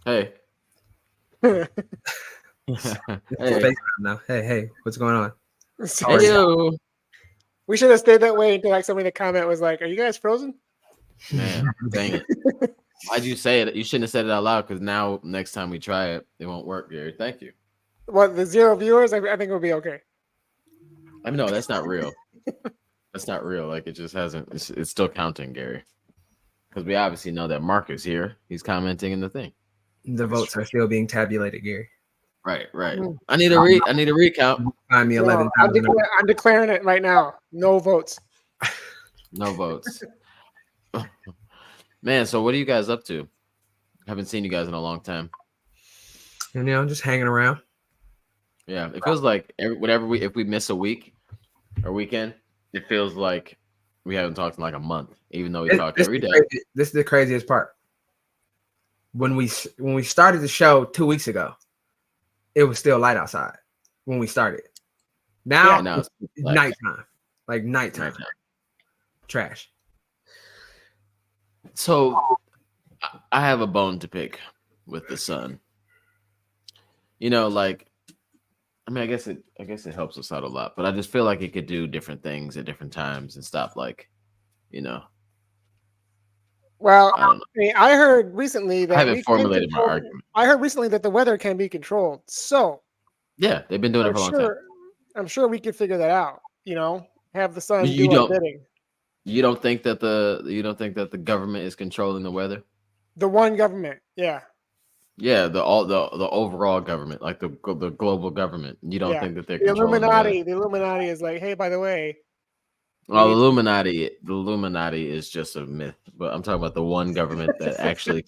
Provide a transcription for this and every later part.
Hey. Hey, No. Hey, what's going on? Hey, yo. we should have stayed that way until like somebody in the comment was like, "Are you guys frozen?" Man, dang it. Why'd you say it? You shouldn't have said it out loud because now next time we try it, it won't work, Gary. Thank you. What, the 0 viewers? I think it'll be okay. I mean, no, that's not real. That's not real. Like, it just hasn't. It's still counting, Gary. Because we obviously know that Mark is here. He's commenting in the thing. The votes are still being tabulated, Gary. Right. I need a recount. Find me 11. I'm declaring it right now. No votes. No votes. Man, so what are you guys up to? Haven't seen you guys in a long time. And just hanging around. Yeah, it feels like if we miss a week or weekend, it feels like we haven't talked in like a month, even though we talk every day. This is the craziest part. When we started the show 2 weeks ago, it was still light outside when we started. Now it's nighttime. Like nighttime. Trash. So I have a bone to pick with the sun. Like, I mean, I guess it helps us out a lot, but I just feel like it could do different things at different times and stop, like, Well, I heard recently that I haven't formulated my argument. I heard recently that the weather can be controlled. So yeah, they've been doing it for a long time. I'm sure we could figure that out. Have the sun do our bidding. You don't think that the government is controlling the weather? The one government, yeah. Yeah, the overall government, like the global government. You don't think that they're the controlling Illuminati? The Illuminati is like, hey, by the way. Well, the Illuminati is just a myth. But I'm talking about the one government that actually.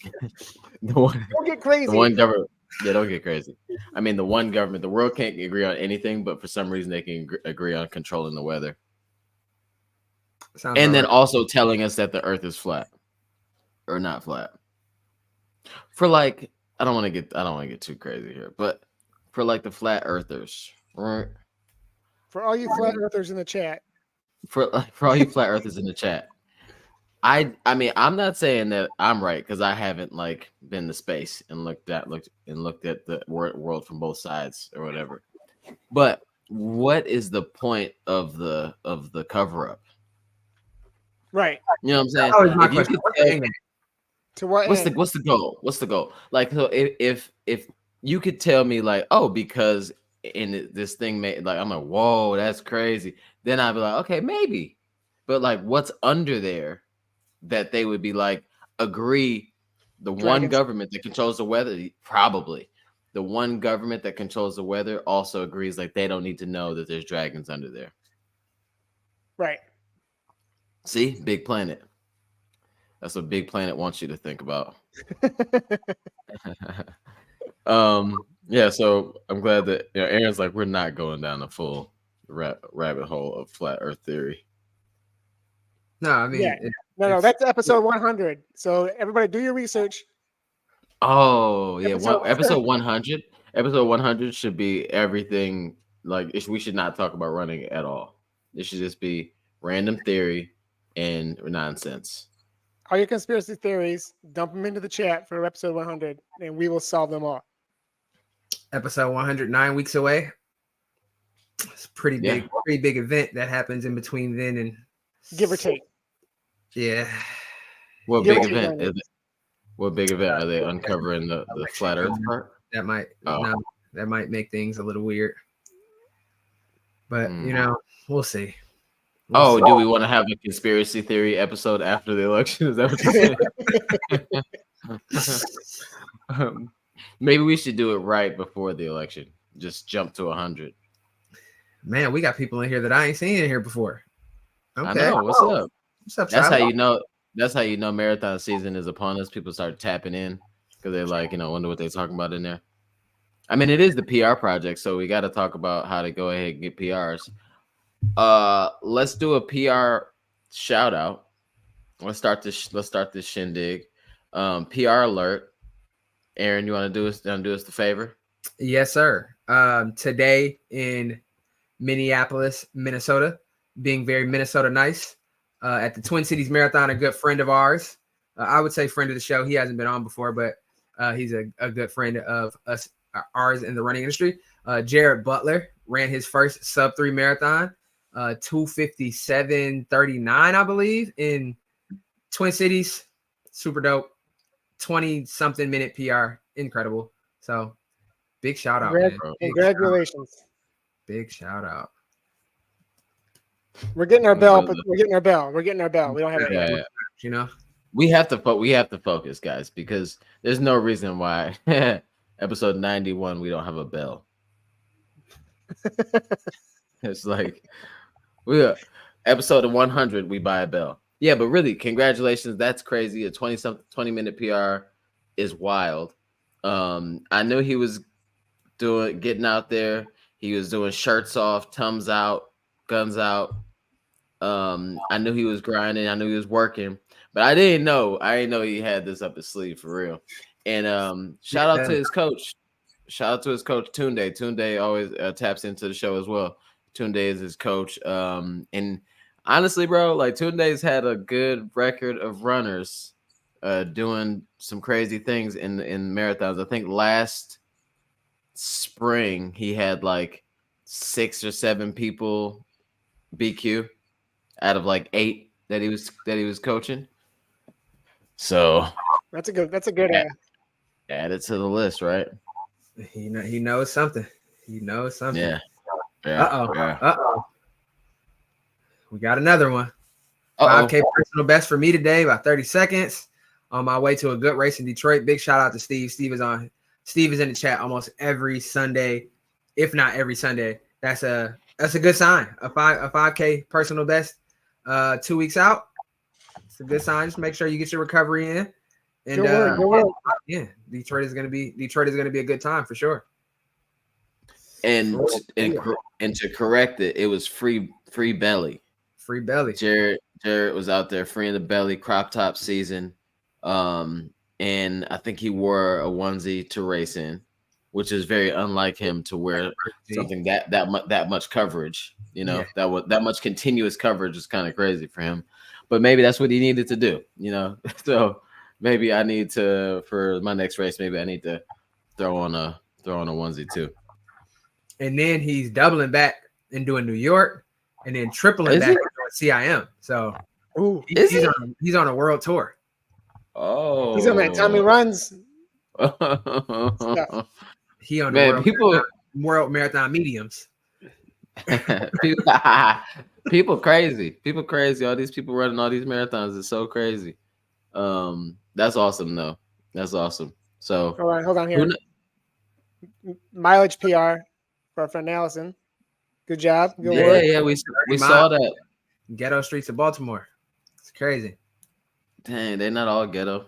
Don't get crazy. The one government. Yeah, don't get crazy. I mean, the one government. The world can't agree on anything, but for some reason they can agree on controlling the weather. And then also telling us that the Earth is flat or not flat. For like, I don't want to get too crazy here, but for like the flat earthers, right? For all you flat earthers in the chat. For all you flat earthers in the chat. I mean, I'm not saying that I'm right because I haven't like been to space and looked at the world from both sides or whatever. But what is the point of the cover up? Right. You know what I'm saying? That was my question. To what what's the goal? What's the goal? Like, so if you could tell me like, oh, because in this thing made like, I'm like, whoa, that's crazy. Then I'd be like, okay, maybe. But like, what's under there that they would be like, agree? The one government that controls the weather, probably the one government that controls the weather also agrees like they don't need to know that there's dragons under there. Right. See, big planet. That's what Big Planet wants you to think about. Yeah, so I'm glad that Aaron's like, we're not going down the full rabbit hole of flat Earth theory. No, I mean, no, that's episode 100. So everybody, do your research. Oh yeah, episode 100. Episode 100 should be everything. Like, we should not talk about running at all. It should just be random theory and nonsense. All your conspiracy theories, dump them into the chat for episode 100, and we will solve them all. Episode 109 weeks away. It's a pretty big event that happens in between then and give or take. Yeah. What big event is it? What big event are they uncovering the flat Earth part? That might that might make things a little weird. But we'll see. Do we want to have a conspiracy theory episode after the election? Is that what you're saying? Maybe we should do it right before the election. Just jump to 100. Man, we got people in here that I ain't seen in here before. Okay. I know. What's up? What's up? That's how you know. That's how you know marathon season is upon us. People start tapping in because they're like, wonder what they're talking about in there. I mean, it is the PR project, so we got to talk about how to go ahead and get PRs. Let's do a PR shout out. Let's start this shindig. PR alert. Aaron, you want to do us the favor? Yes, sir. Today in Minneapolis, Minnesota, being very Minnesota nice, at the Twin Cities Marathon, a good friend of ours. I would say friend of the show. He hasn't been on before, but He's a good friend of ours in the running industry. Jared Butler ran his first sub-3 marathon, 2:57:39, I believe, in Twin Cities. Super dope. 20-something minute PR. Incredible. So big shout out, man. Congratulations. Big shout out. We're getting our bell, but we're getting our bell. We don't have it yet. You know, we have to focus, guys, because there's no reason why episode 91 we don't have a bell. It's like episode 100 we buy a bell. Yeah, but really, congratulations. That's crazy. A 20-minute PR is wild. I knew he was getting out there. He was doing shirts off, thumbs out, guns out. I knew he was grinding. I knew he was working, but I didn't know he had this up his sleeve for real. And shout out to his coach. Shout out to his coach, Tunde. Tunde always taps into the show as well. Tunde is his coach. And honestly, bro, like Tunde's had a good record of runners doing some crazy things in marathons. I think last spring he had like 6 or 7 people BQ out of like 8 that he was coaching. So that's a good add it to the list, right? He knows something. He knows something. Yeah. Uh-oh. We got another one. 5K personal best for me today by 30 seconds. On my way to a good race in Detroit. Big shout out to Steve. Steve is in the chat almost every Sunday, if not every Sunday. That's a good sign. A 5K personal best 2 weeks out. It's a good sign. Just make sure you get your recovery in. And yeah, Detroit is gonna be a good time for sure. And to correct it, it was free belly. Free belly. Jared was out there freeing the belly, crop top season. And I think he wore a onesie to race in, which is very unlike him to wear something that much coverage. You know, that much continuous coverage is kind of crazy for him. But maybe that's what he needed to do, you know. So maybe I need to, for my next race, maybe I need to throw on a onesie too. And then he's doubling back and doing New York, and then tripling back and doing CIM. So he's on a world tour. Oh, he's on that Tommy runs. He on the world marathon mediums. People crazy. All these people running all these marathons is so crazy. That's awesome though. That's awesome. So hold on here. Mileage PR for our friend Allison. Good job. Good work. Yeah, we saw that. Ghetto streets of Baltimore. It's crazy. Dang, they're not all ghetto.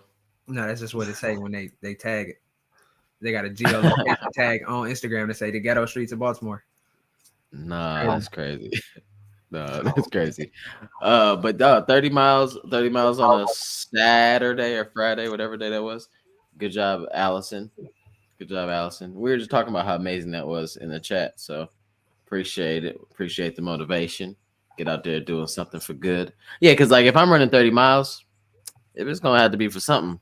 No, that's just what they say when they tag it. They got a geolocation tag on Instagram to say the ghetto streets of Baltimore. Nah, that's crazy. No, that's crazy. But 30 miles on a Saturday or Friday, whatever day that was. Good job, Allison. We were just talking about how amazing that was in the chat. So appreciate it. Appreciate the motivation. Get out there doing something for good. Yeah, because like if I'm running 30 miles, if it's gonna have to be for something.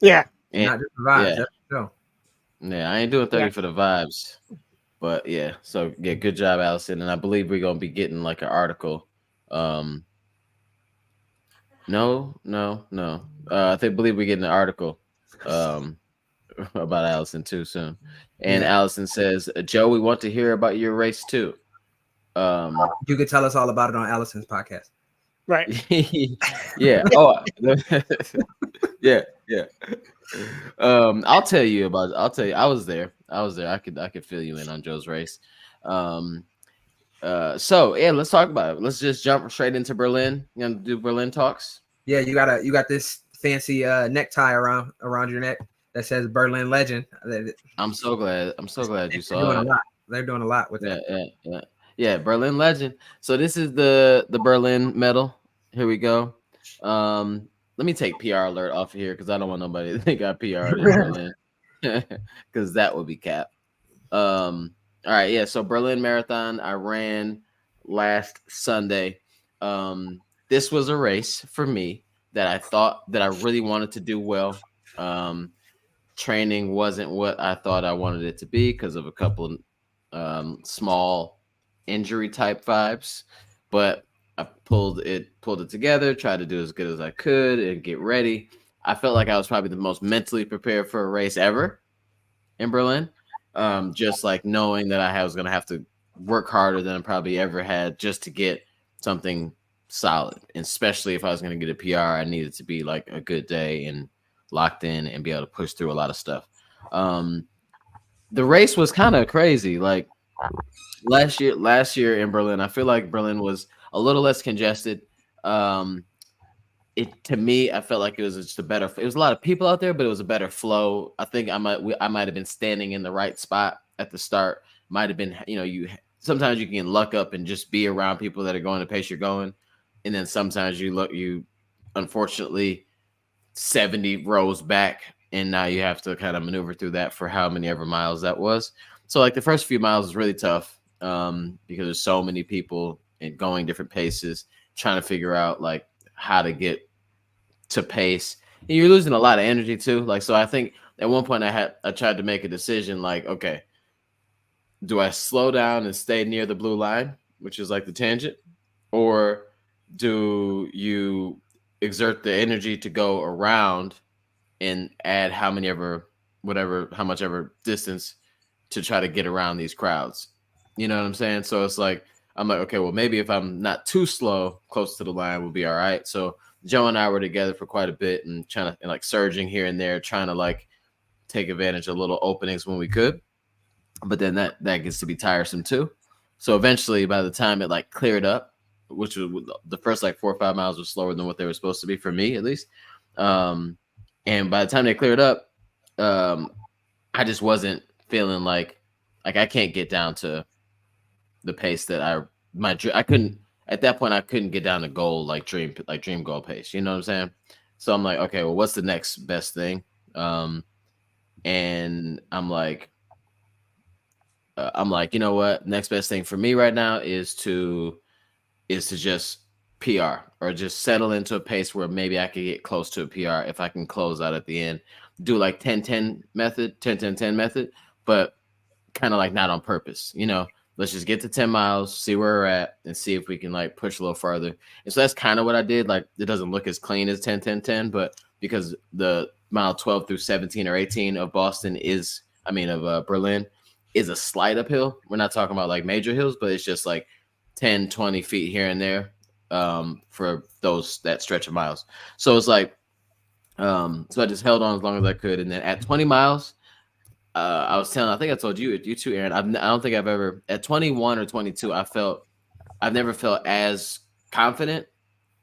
Yeah. And, not just the vibes. Yeah, I ain't doing 30 for the vibes. But yeah, so yeah, good job, Allison. And I believe we're gonna be getting like an article. No. I believe we're getting an article about Allison too soon. And Allison says, Joe, we want to hear about your race too. You could tell us all about it on Allison's podcast. Right. Yeah. Oh, yeah. I'll tell you. I was there. I could fill you in on Joe's race. So yeah, let's talk about it. Let's just jump straight into Berlin. You gonna do Berlin talks? Yeah, you got this fancy necktie around your neck that says Berlin Legend. I'm so glad you saw it. They're doing a lot with that. Yeah, Berlin Legend. So this is the Berlin medal. Here we go. Let me take PR alert off of here because I don't want nobody to think I PR'd in Berlin because that would be cap. All right, yeah. So Berlin Marathon, I ran last Sunday. This was a race for me that I thought that I really wanted to do well. Training wasn't what I thought I wanted it to be because of a couple small injury type vibes, but I pulled it together, tried to do as good as I could and get ready. I felt like I was probably the most mentally prepared for a race ever in Berlin. Just like knowing that I was going to have to work harder than I probably ever had just to get something solid. And especially if I was going to get a PR, I needed to be like a good day and locked in and be able to push through a lot of stuff. The race was kind of crazy. Like last year in Berlin, I feel like Berlin was a little less congested. To me, I felt like it was just it was a lot of people out there, but it was a better flow. I think I might have been standing in the right spot at the start. Might have been, sometimes you can luck up and just be around people that are going the pace you're going. And then sometimes you unfortunately 70 rows back, and now you have to kind of maneuver through that for how many ever miles that was. So like the first few miles was really tough because there's so many people and going different paces, trying to figure out like how to get to pace. And you're losing a lot of energy too. Like, so I think at one point I tried to make a decision like, okay, do I slow down and stay near the blue line, which is like the tangent, or do you exert the energy to go around and add how much ever distance to try to get around these crowds? You know what I'm saying? So it's like, I'm like, okay, well, maybe if I'm not too slow close to the line, we'll be all right. So Joe and I were together for quite a bit and trying to like surging here and there, trying to like take advantage of little openings when we could. But then that gets to be tiresome too. So eventually, by the time it like cleared up, which was the first like 4 or 5 miles was slower than what they were supposed to be for me, at least. And by the time they cleared up, I just wasn't feeling like I can't get down to the pace that I couldn't at that point. I couldn't get down to goal like dream goal pace. You know what I'm saying? So I'm like, okay, well, what's the next best thing? And I'm like, you know what? Next best thing for me right now is to just PR or just settle into a pace where maybe I could get close to a PR if I can close out at the end, do like 10-10 method, 10-10-10 method, but kind of like not on purpose, let's just get to 10 miles, see where we're at, and see if we can like push a little further. And so that's kind of what I did. Like it doesn't look as clean as 10-10-10, but because the mile 12 through 17 or 18 of Berlin is a slight uphill. We're not talking about like major hills, but it's just like 10, 20 feet here and there for that stretch of miles. So it's like, so I just held on as long as I could. And then at 20 miles, I think I told you too, Aaron, I don't think I've ever at 21 or 22, I've never felt as confident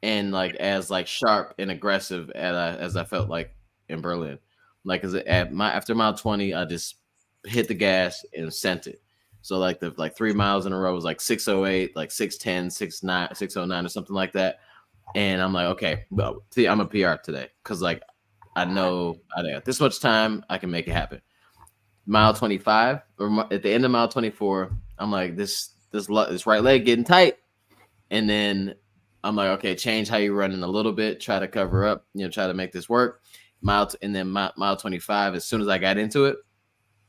and like as like sharp and aggressive as I felt like in Berlin. Like after mile 20, I just hit the gas and sent it. So like the 3 miles in a row was like 6:08, like 6:10, 6:09, 6:09 or something like that. And I'm like, okay, well, see, I'm a PR today because like I know I got this much time, I can make it happen. Mile 25 or at the end of mile 24, I'm like this right leg getting tight, and then I'm like, okay, change how you're running a little bit, try to cover up, try to make this work. Mile 25, as soon as I got into it,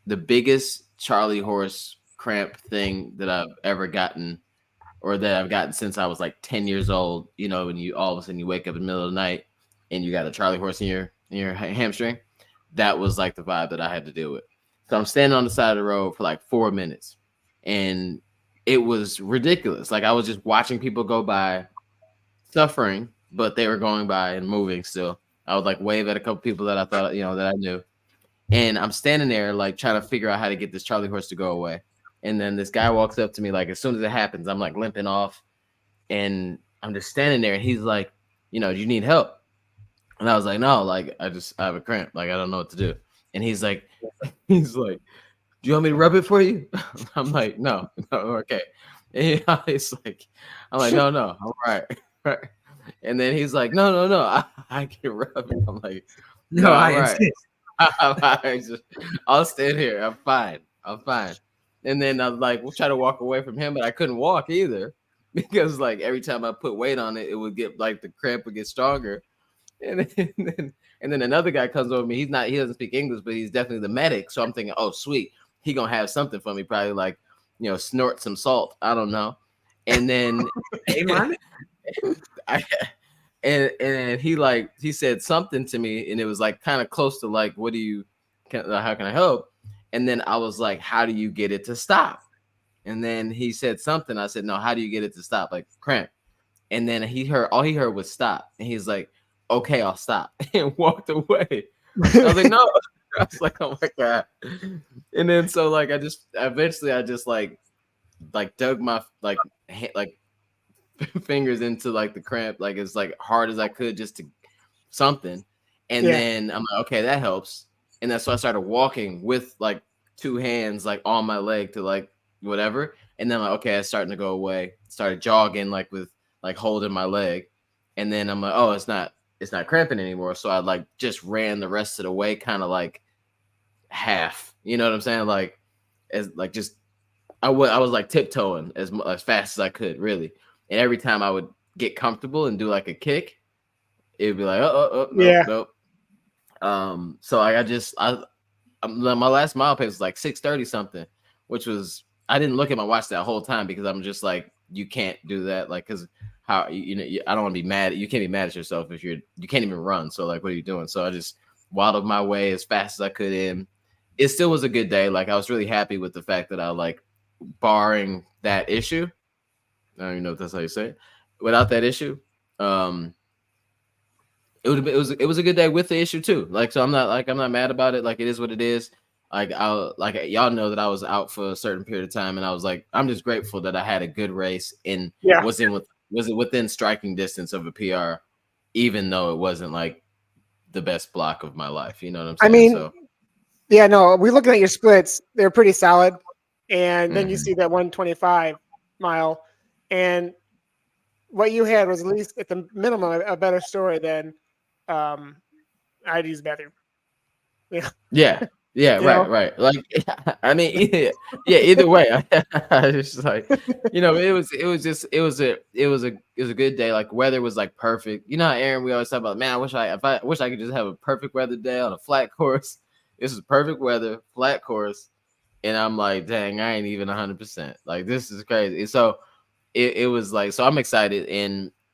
the biggest Charlie horse cramp thing that I've ever gotten, or that I've gotten since I was like 10 years old, when you all of a sudden you wake up in the middle of the night and you got a Charlie horse in your hamstring. That was like the vibe that I had to deal with. So I'm standing on the side of the road for like 4 minutes, and it was ridiculous. Like I was just watching people go by, suffering, but they were going by and moving still. I would like wave at a couple people that I thought, that I knew. And I'm standing there like trying to figure out how to get this Charlie horse to go away. And then this guy walks up to me, like as soon as it happens, I'm like limping off, and I'm just standing there, and he's like, do you need help? And I was like, no, like I have a cramp, like I don't know what to do. And he's like, do you want me to rub it for you? I'm like, no, okay. And it's like, I'm like, no, I'm all right. And then he's like, no, I can rub it. I'm like, no, I insist. I'll stand here. I'm fine. And then I was like, we'll try to walk away from him, but I couldn't walk either because like every time I put weight on it, it would get like the cramp would get stronger. And then another guy comes over me. He doesn't speak English, but he's definitely the medic. So I'm thinking, oh sweet, he gonna have something for me, probably like, snort some salt. I don't know. And then and he said something to me, and it was like kind of close to like, how can I help? And then I was like, how do you get it to stop? And then he said something. I said, no, how do you get it to stop? Like cramp. And then all he heard was stop. And he's like, okay, I'll stop, and walked away. I was like, no. I was like, oh my God. And then so like I just like dug my like fingers into like the cramp, like as like hard as I could, just to something. And then I'm like, okay, that helps. And that's so I started walking with like two hands like on my leg to like whatever. And then like, okay, it's starting to go away. Started jogging like with like holding my leg. And then I'm like, oh, it's not cramping anymore. So I like just ran the rest of the way, kind of like half, you know what I'm saying? Like as like just I was like tiptoeing as fast as I could, really. And every time I would get comfortable and do like a kick, it would be like, nope. So my last mile pace was like 6:30 something, which was, I didn't look at my watch that whole time because I'm just like, you can't do that, like, because how I don't want to be mad. You can't be mad at yourself if you can't even run. So like, what are you doing? So I just waddled my way as fast as I could in. It still was a good day. Like I was really happy with the fact that I like, barring that issue, I don't even know if that's how you say it. Without that issue, it was a good day with the issue too. Like, so I'm not mad about it. Like, it is what it is. Like y'all know that I was out for a certain period of time, and I was like, I'm just grateful that I had a good race and was within striking distance of a PR, even though it wasn't like the best block of my life. You know what I'm saying? I mean, we're looking at your splits. They're pretty solid. And then you see that 125 mile, and what you had was at least at the minimum a better story than ID's bathroom. Right. Like, I mean, either way, I just like, it was a good day. Like, weather was like perfect. You know how Aaron, we always talk about, man, I wish I could just have a perfect weather day on a flat course. This is perfect weather, flat course. And I'm like, dang, I ain't even 100%. Like, this is crazy. So it was like, so I'm excited,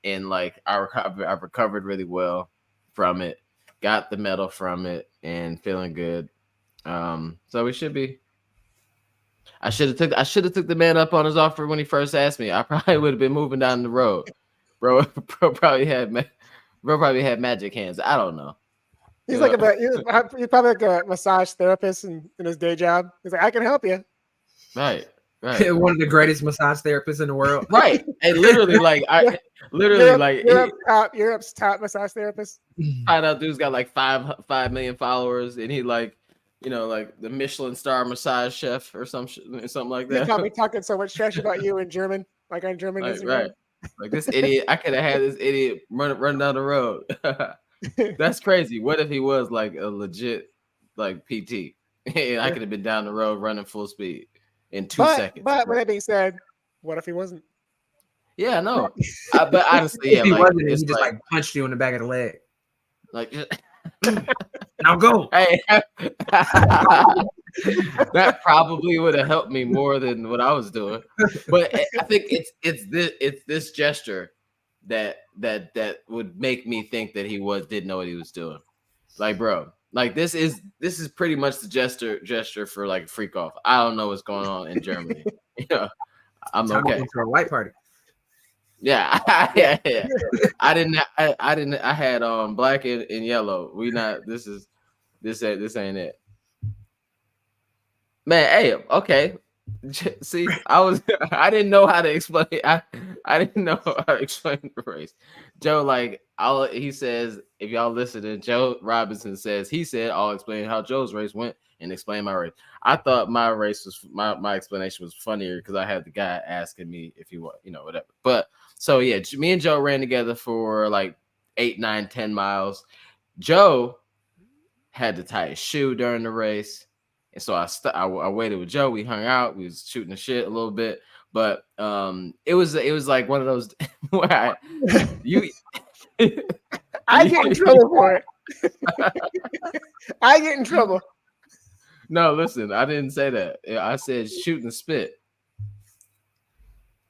and like I recovered really well from it, got the medal from it, and feeling good. So we should be. I should have took the man up on his offer when he first asked me. I probably would have been moving down the road. Bro probably had magic hands. I don't know. He's like he's probably like a massage therapist in his day job. He's like, I can help you. Right. One of the greatest massage therapists in the world. Right. And literally, like, Europe's top massage therapist. I know dude's got like 5 million followers, and he like, like the Michelin star massage chef or something like that. He's probably talking so much trash about you in German, like on German. Right. Like, this idiot, I could have had this idiot run down the road. That's crazy. What if he was like a legit like PT? And I could have been down the road running full speed in 2 seconds. But with that being said, what if he wasn't? Yeah, no. But honestly, if he wasn't, he just like punched you in the back of the leg. Like, now go. Hey, that probably would have helped me more than what I was doing. But I think it's this gesture that would make me think that he didn't know what he was doing. Like, bro, like this is pretty much the gesture for like freak off. I don't know what's going on in Germany. I'm okay. For a white party. Yeah. I had black and yellow. This ain't it. Man, hey, okay. See, I didn't know how to explain. I didn't know how to explain the race. Joe, like, he says, if y'all listening, Joe Robinson says, I'll explain how Joe's race went and explain my race. I thought my race was my explanation was funnier because I had the guy asking me if he was, whatever. But so yeah, me and Joe ran together for like 8, 9, 10 miles. Joe had to tie his shoe during the race. And so I waited with Joe. We hung out. We was shooting the shit a little bit, but it was like one of those where I get in trouble for it. I get in trouble. No, listen, I didn't say that. I said shoot and spit.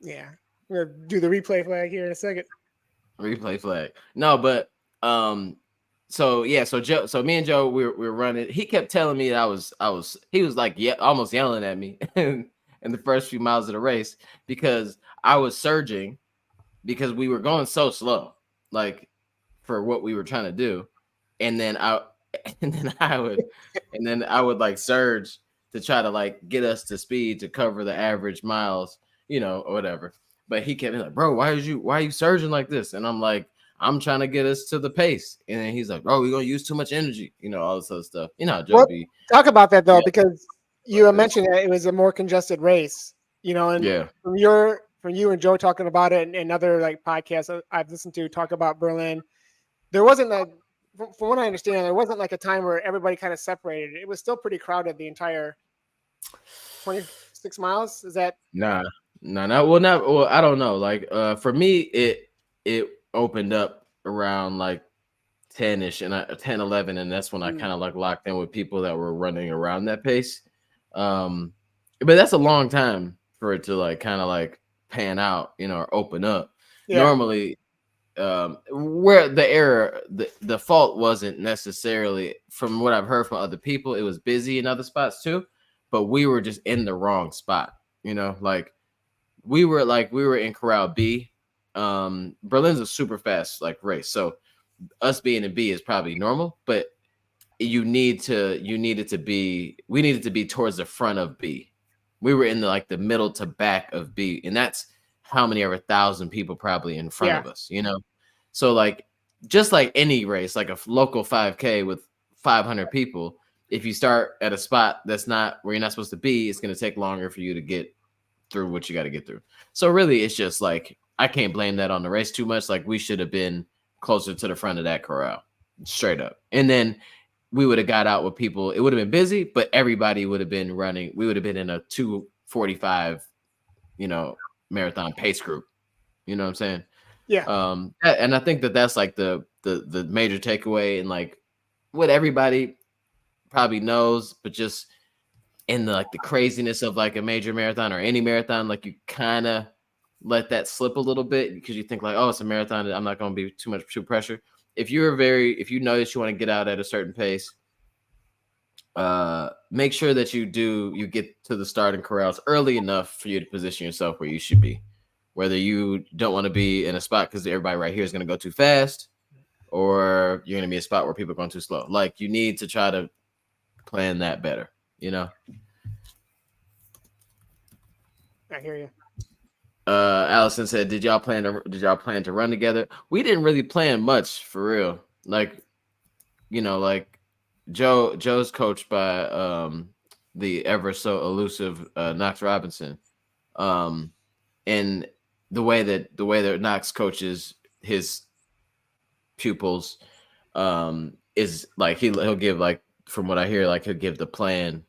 Yeah, we're gonna do the replay flag here in a second. Replay flag. No, but so Joe, so me and Joe, we were running. He kept telling me that he was like almost yelling at me in the first few miles of the race because I was surging because we were going so slow, like for what we were trying to do, and then I would like surge to try to like get us to speed to cover the average miles, or whatever. But he kept me like, bro, why are you surging like this? And I'm like, I'm trying to get us to the pace. And then he's like, bro, we're gonna use too much energy, all this other stuff. Joe B. Talk about that though, because you mentioned that it was a more congested race, and from you and Joe talking about it and other like podcasts I've listened to talk about Berlin, there wasn't from what I understand, there wasn't like a time where everybody kind of separated. It was still pretty crowded the entire 26 miles. Is that? Nah. Well, I don't know. Like, for me, it opened up around like 10-ish and 10, 11. And that's when I kind of like locked in with people that were running around that pace. But that's a long time for it to like kind of like pan out, or open up. Yeah. Normally, where the fault wasn't necessarily, from what I've heard from other people, it was busy in other spots too, but we were just in the wrong spot, like we were in Corral B. Berlin's a super fast like race, so us being in B is probably normal, but we needed to be towards the front of B. We were in the middle to back of B, and that's how many over 1,000 people probably in front of us, So like, just like any race, like a local 5K with 500 people, if you start at a spot that's not where you're not supposed to be, it's going to take longer for you to get through what you got to get through. So really, it's just like, I can't blame that on the race too much. Like, we should have been closer to the front of that corral, straight up. And then we would have got out with people. It would have been busy, but everybody would have been running. We would have been in a 2:45, marathon pace group. You know what I'm saying? Yeah. And I think that's like the major takeaway, and like what everybody probably knows, but just in the craziness of like a major marathon or any marathon, like you kind of let that slip a little bit because you think like, oh, it's a marathon, I'm not going to be too pressure. If you know that you want to get out at a certain pace, make sure that you get to the starting corrals early enough for you to position yourself where you should be. Whether you don't want to be in a spot because everybody right here is going to go too fast, or you're going to be a spot where people are going too slow. Like, you need to try to plan that better, I hear you. Allison said, did y'all plan to run together? We didn't really plan much, for real. Like, like Joe's coached by the ever so elusive Knox Robinson. And the way that Knox coaches his pupils is like he'll give, like, from what I hear, like he'll give the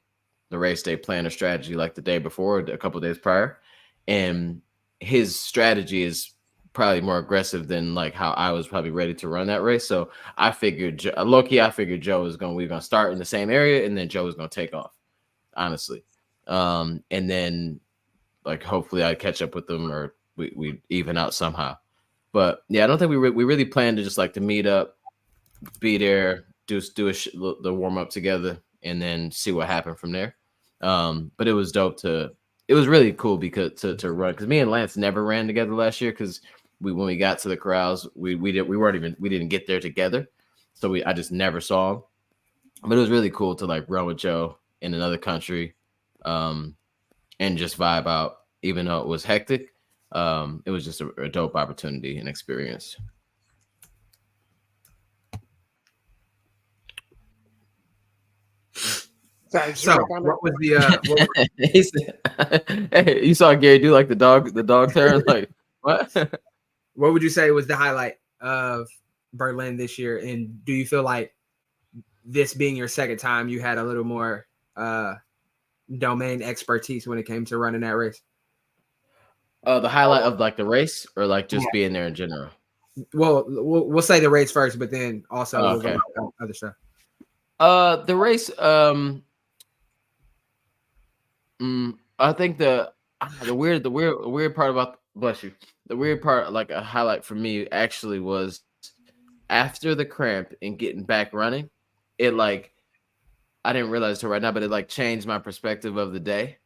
race day plan or strategy like the day before, a couple of days prior, and his strategy is probably more aggressive than like how I was probably ready to run that race. So I figured Joe we're gonna start in the same area, and then Joe was gonna take off, honestly, and then like hopefully I'd catch up with them, or we even out somehow. But yeah, I don't think we really planned to just like to meet up, be there, do the warm up together, and then see what happened from there. But it was dope it was really cool because to run, because me and Lance never ran together last year, because when we got to the corrals, we didn't get there together, so I just never saw him. But it was really cool to like run with Joe in another country, and just vibe out, even though it was hectic. It was just a dope opportunity and experience. Sorry, so what was the he said, hey, you saw Gary do like the dog turn? Like, what? What would you say was the highlight of Berlin this year? And do you feel like this being your second time, you had a little more domain expertise when it came to running that race? The highlight of like the race, or like just being there in general? Well, we'll say the race first, but then also we'll go to other stuff. The race. I think the weird part about bless you. The weird part, like a highlight for me, actually was after the cramp and getting back running. It like I didn't realize it right now, but it like changed my perspective of the day.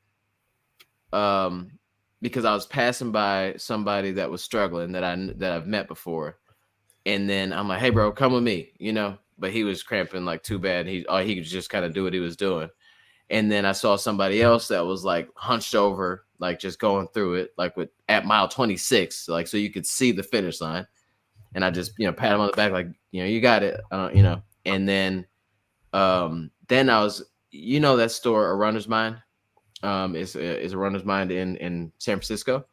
Because I was passing by somebody that was struggling that I've met before, and then I'm like, "Hey, bro, come with me," you know. But he was cramping like too bad. He could just kind of do what he was doing. And then I saw somebody else that was like hunched over, like just going through it, like at mile 26, like so you could see the finish line. And I just, pat him on the back, like, you got it, And then I was, that store, A Runner's Mind, is a Runner's Mind in San Francisco.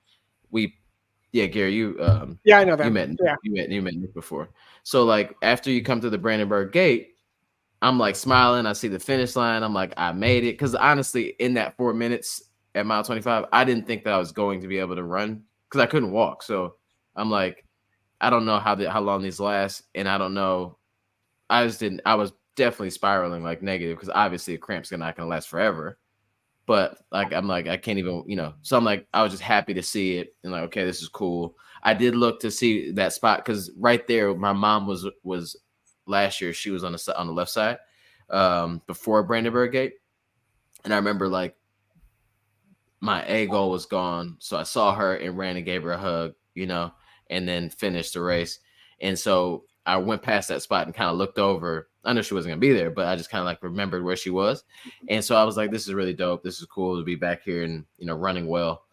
Gary, you I know that. You met Nick before. So like after you come to the Brandenburg Gate, I'm like smiling. I see the finish line. I'm like, I made it. Because honestly, in that 4 minutes at mile 25, I didn't think that I was going to be able to run because I couldn't walk. So I'm like, I don't know how long these last, and I don't know. I was definitely spiraling like negative because obviously a cramp's not going to last forever. But like I'm like I can't even So I'm like I was just happy to see it and like okay, this is cool. I did look to see that spot because right there my mom was last year. She was on the left side before Brandenburg Gate, and I remember like my A goal was gone, so I saw her and ran and gave her a hug, and then finished the race. And so I went past that spot and kind of looked over. I know she wasn't gonna be there, but I just kind of like remembered where she was, and so I was like, "This is really dope. This is cool to be back here and running well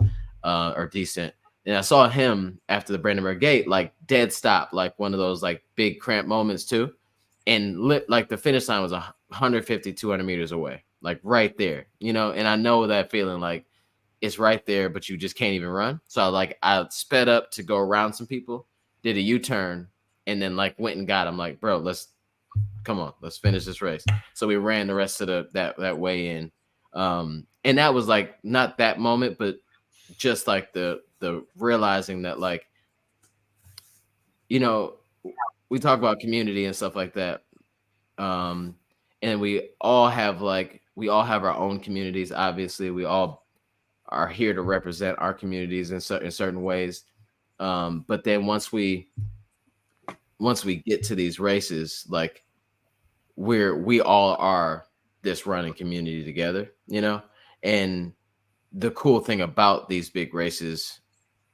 or decent." And I saw him after the Brandenburg Gate, like dead stop, like one of those like big cramp moments too. And like the finish line was 150, 200 meters away, like right there, and I know that feeling like it's right there, but you just can't even run. So I sped up to go around some people, did a U-turn, and then like went and got him like, bro, let's finish this race. So we ran the rest of that way in. And that was like, not that moment, but just like the realizing that like, we talk about community and stuff like that. And we all have our own communities. Obviously, we all are here to represent our communities in certain ways. But then once we get to these races, like we all are this running community together, and the cool thing about these big races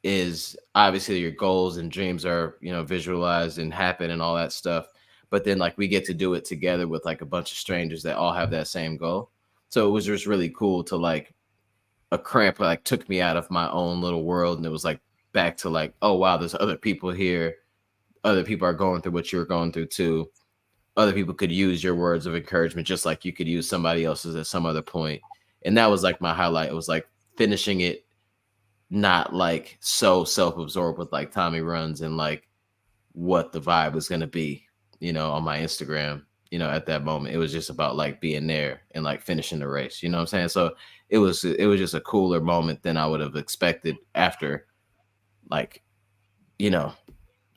is obviously your goals and dreams are, visualized and happen and all that stuff. But then like we get to do it together with like a bunch of strangers that all have that same goal. So it was just really cool to like a cramp like took me out of my own little world. And it was like back to like, oh, wow, there's other people here. Other people are going through what you're going through too. Other people could use your words of encouragement, just like you could use somebody else's at some other point. And that was like my highlight. It was like finishing it, not like so self-absorbed with like Tommy runs and like what the vibe was going to be, on my Instagram, at that moment. It was just about like being there and like finishing the race, you know what I'm saying? So it was just a cooler moment than I would have expected after like,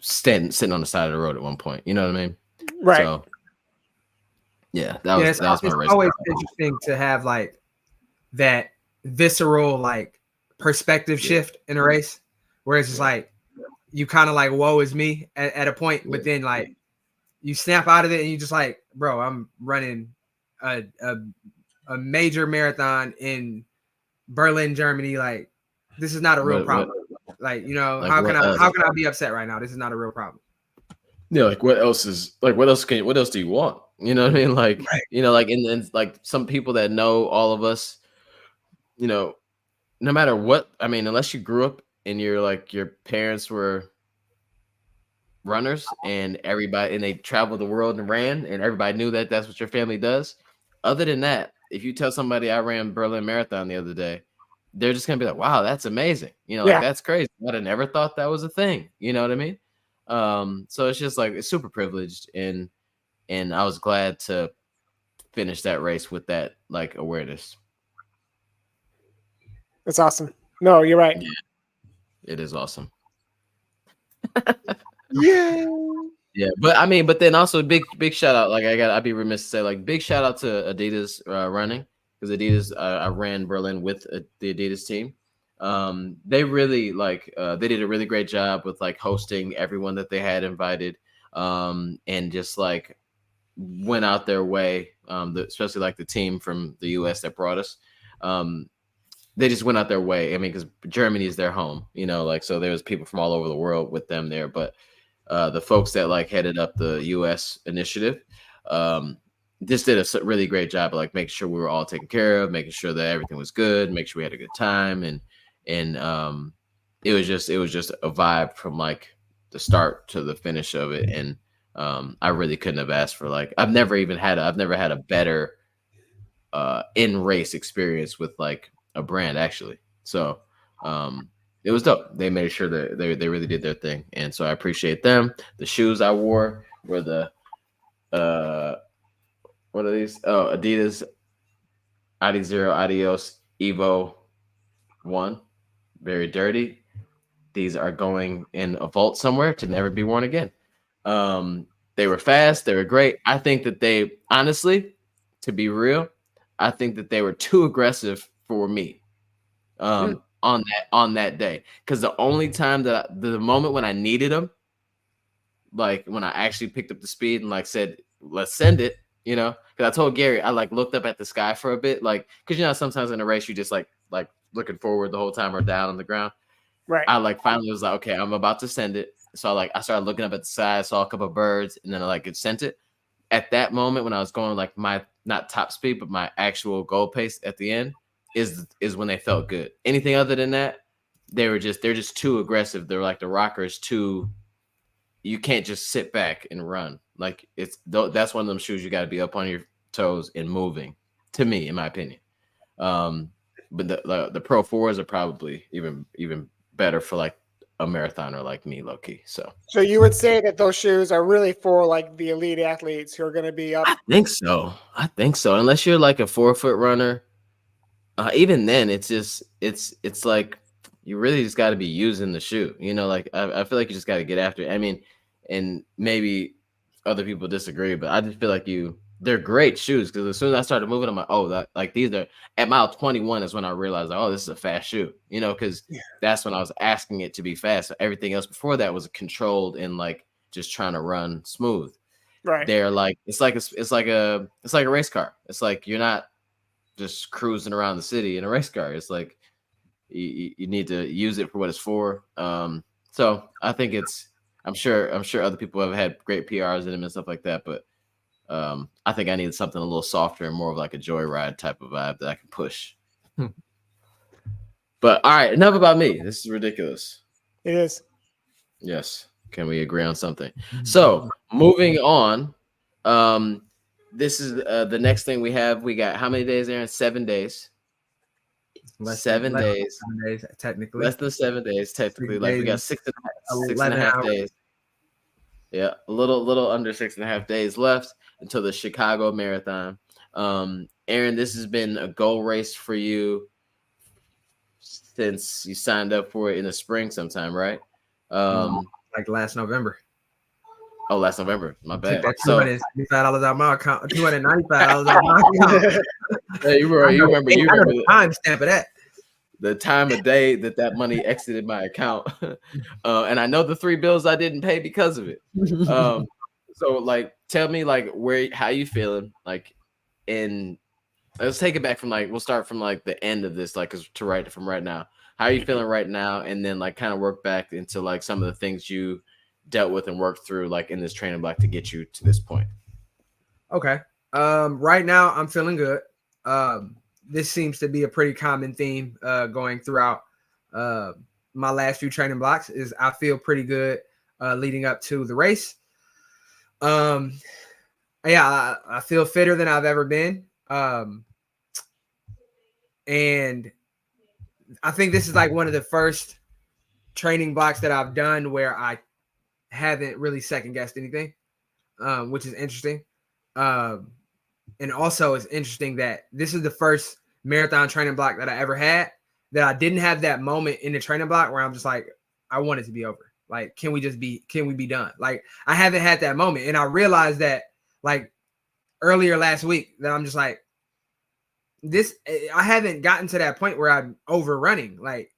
sitting on the side of the road at one point, you know what I mean? Right. So yeah, that was my race. It's always interesting to have like that visceral like perspective shift in a race, where it's just like you kind of like woe is me at a point, but then like you snap out of it and you just like, bro, I'm running a major marathon in Berlin, Germany. Like this is not a real problem. Like, like how can I be upset right now? This is not a real problem. Yeah, like what else do you want? You know what I mean? Like, right. Like and like some people that know all of us, no matter what, I mean, unless you grew up and you're like your parents were runners and they traveled the world and ran and everybody knew that that's what your family does. Other than that, if you tell somebody I ran Berlin Marathon the other day, they're just gonna be like, wow, that's amazing. Like that's crazy. I'd have never thought that was a thing. You know what I mean? So it's just like it's super privileged and I was glad to finish that race with that like awareness. That's awesome. No, you're right. Yeah, it is awesome. Yeah. Yeah, but then also big shout out. Like I'd be remiss to say, like, big shout out to Adidas running, because Adidas, I ran Berlin with the Adidas team. They really they did a really great job with like hosting everyone that they had invited, and just like went out their way, especially like the team from the US that brought us. They just went out their way. I mean, because Germany is their home, like, so there was people from all over the world with them there. But the folks that like headed up the US initiative just did a really great job of like making sure we were all taken care of, making sure that everything was good, make sure we had a good time. And it was just a vibe from like the start to the finish of it. And I really couldn't have asked for, like, I've never had a better in race experience with like a brand, actually. So it was dope. They made sure that they really did their thing, and so I appreciate them. The shoes I wore were the what are these? Oh, Adidas Adizero Adios Evo 1. Very dirty. These are going in a vault somewhere to never be worn again. They were fast. They were great. I think that they, honestly, to be real, I think that they were too aggressive for me on that day. Because the only time that the moment when I needed them, like when I actually picked up the speed and like said, let's send it, because I told Gary, I like looked up at the sky for a bit, like, because sometimes in a race you just like looking forward the whole time or down on the ground. Right. I like finally was like, okay, I'm about to send it. So I started looking up at the sky, saw a couple of birds, and then I like sent it. At that moment when I was going like my not top speed, but my actual goal pace at the end is when they felt good. Anything other than that, they're just too aggressive. They're like the rockers too. You can't just sit back and run. Like that's one of them shoes you got to be up on your toes and moving. To me, in my opinion, but the Pro 4s are probably even better for like a marathoner like me, low key. So you would say that those shoes are really for like the elite athletes who are going to be up? I think so. Unless you're like a 4-foot runner, even then, it's like you really just got to be using the shoe. Like I feel like you just got to get after it. I mean, and maybe other people disagree, but I just feel like they're great shoes, because as soon as I started moving, I'm like, oh, that like these are at mile 21 is when I realized, like, oh, this is a fast shoe, because that's when I was asking it to be fast. So everything else before that was controlled and like just trying to run smooth. Right. They're like it's like a race car. It's like you're not just cruising around the city in a race car. It's like you need to use it for what it's for. So I think I'm sure other people have had great PRs in them and stuff like that, but I think I need something a little softer and more of like a joyride type of vibe that I can push. But all right, enough about me. This is ridiculous. It is. Yes. Can we agree on something? So moving on. This is the next thing we have. We got how many days, Aaron? 7 days. Seven days, technically. Less than 7 days, technically. Like we got 6.5 days. Yeah, a little under 6.5 days left until the Chicago Marathon. Aaron, this has been a goal race for you since you signed up for it in the spring sometime, right? Like last November. Oh, last November. My bad. That $275 out of my account. $295 out of my account. Hey, you remember the time stamp of that. The time of day that money exited my account. And I know the 3 bills I didn't pay because of it. So like tell me like how you feeling, like, in let's take it back from like we'll start from like the end of this, like from right now. How are you feeling right now? And then like kind of work back into like some of the things you dealt with and worked through like in this training block to get you to this point. Okay. Right now I'm feeling good. This seems to be a pretty common theme going throughout my last few training blocks is I feel pretty good leading up to the race. I feel fitter than I've ever been. And I think this is like one of the first training blocks that I've done where I haven't really second guessed anything, which is interesting. And also it's interesting that this is the first marathon training block that I ever had that I didn't have that moment in the training block where I'm just like, I want it to be over. Like, can we be done? Like, I haven't had that moment. And I realized that like earlier last week that I'm just like, I haven't gotten to that point where I'm overrunning, like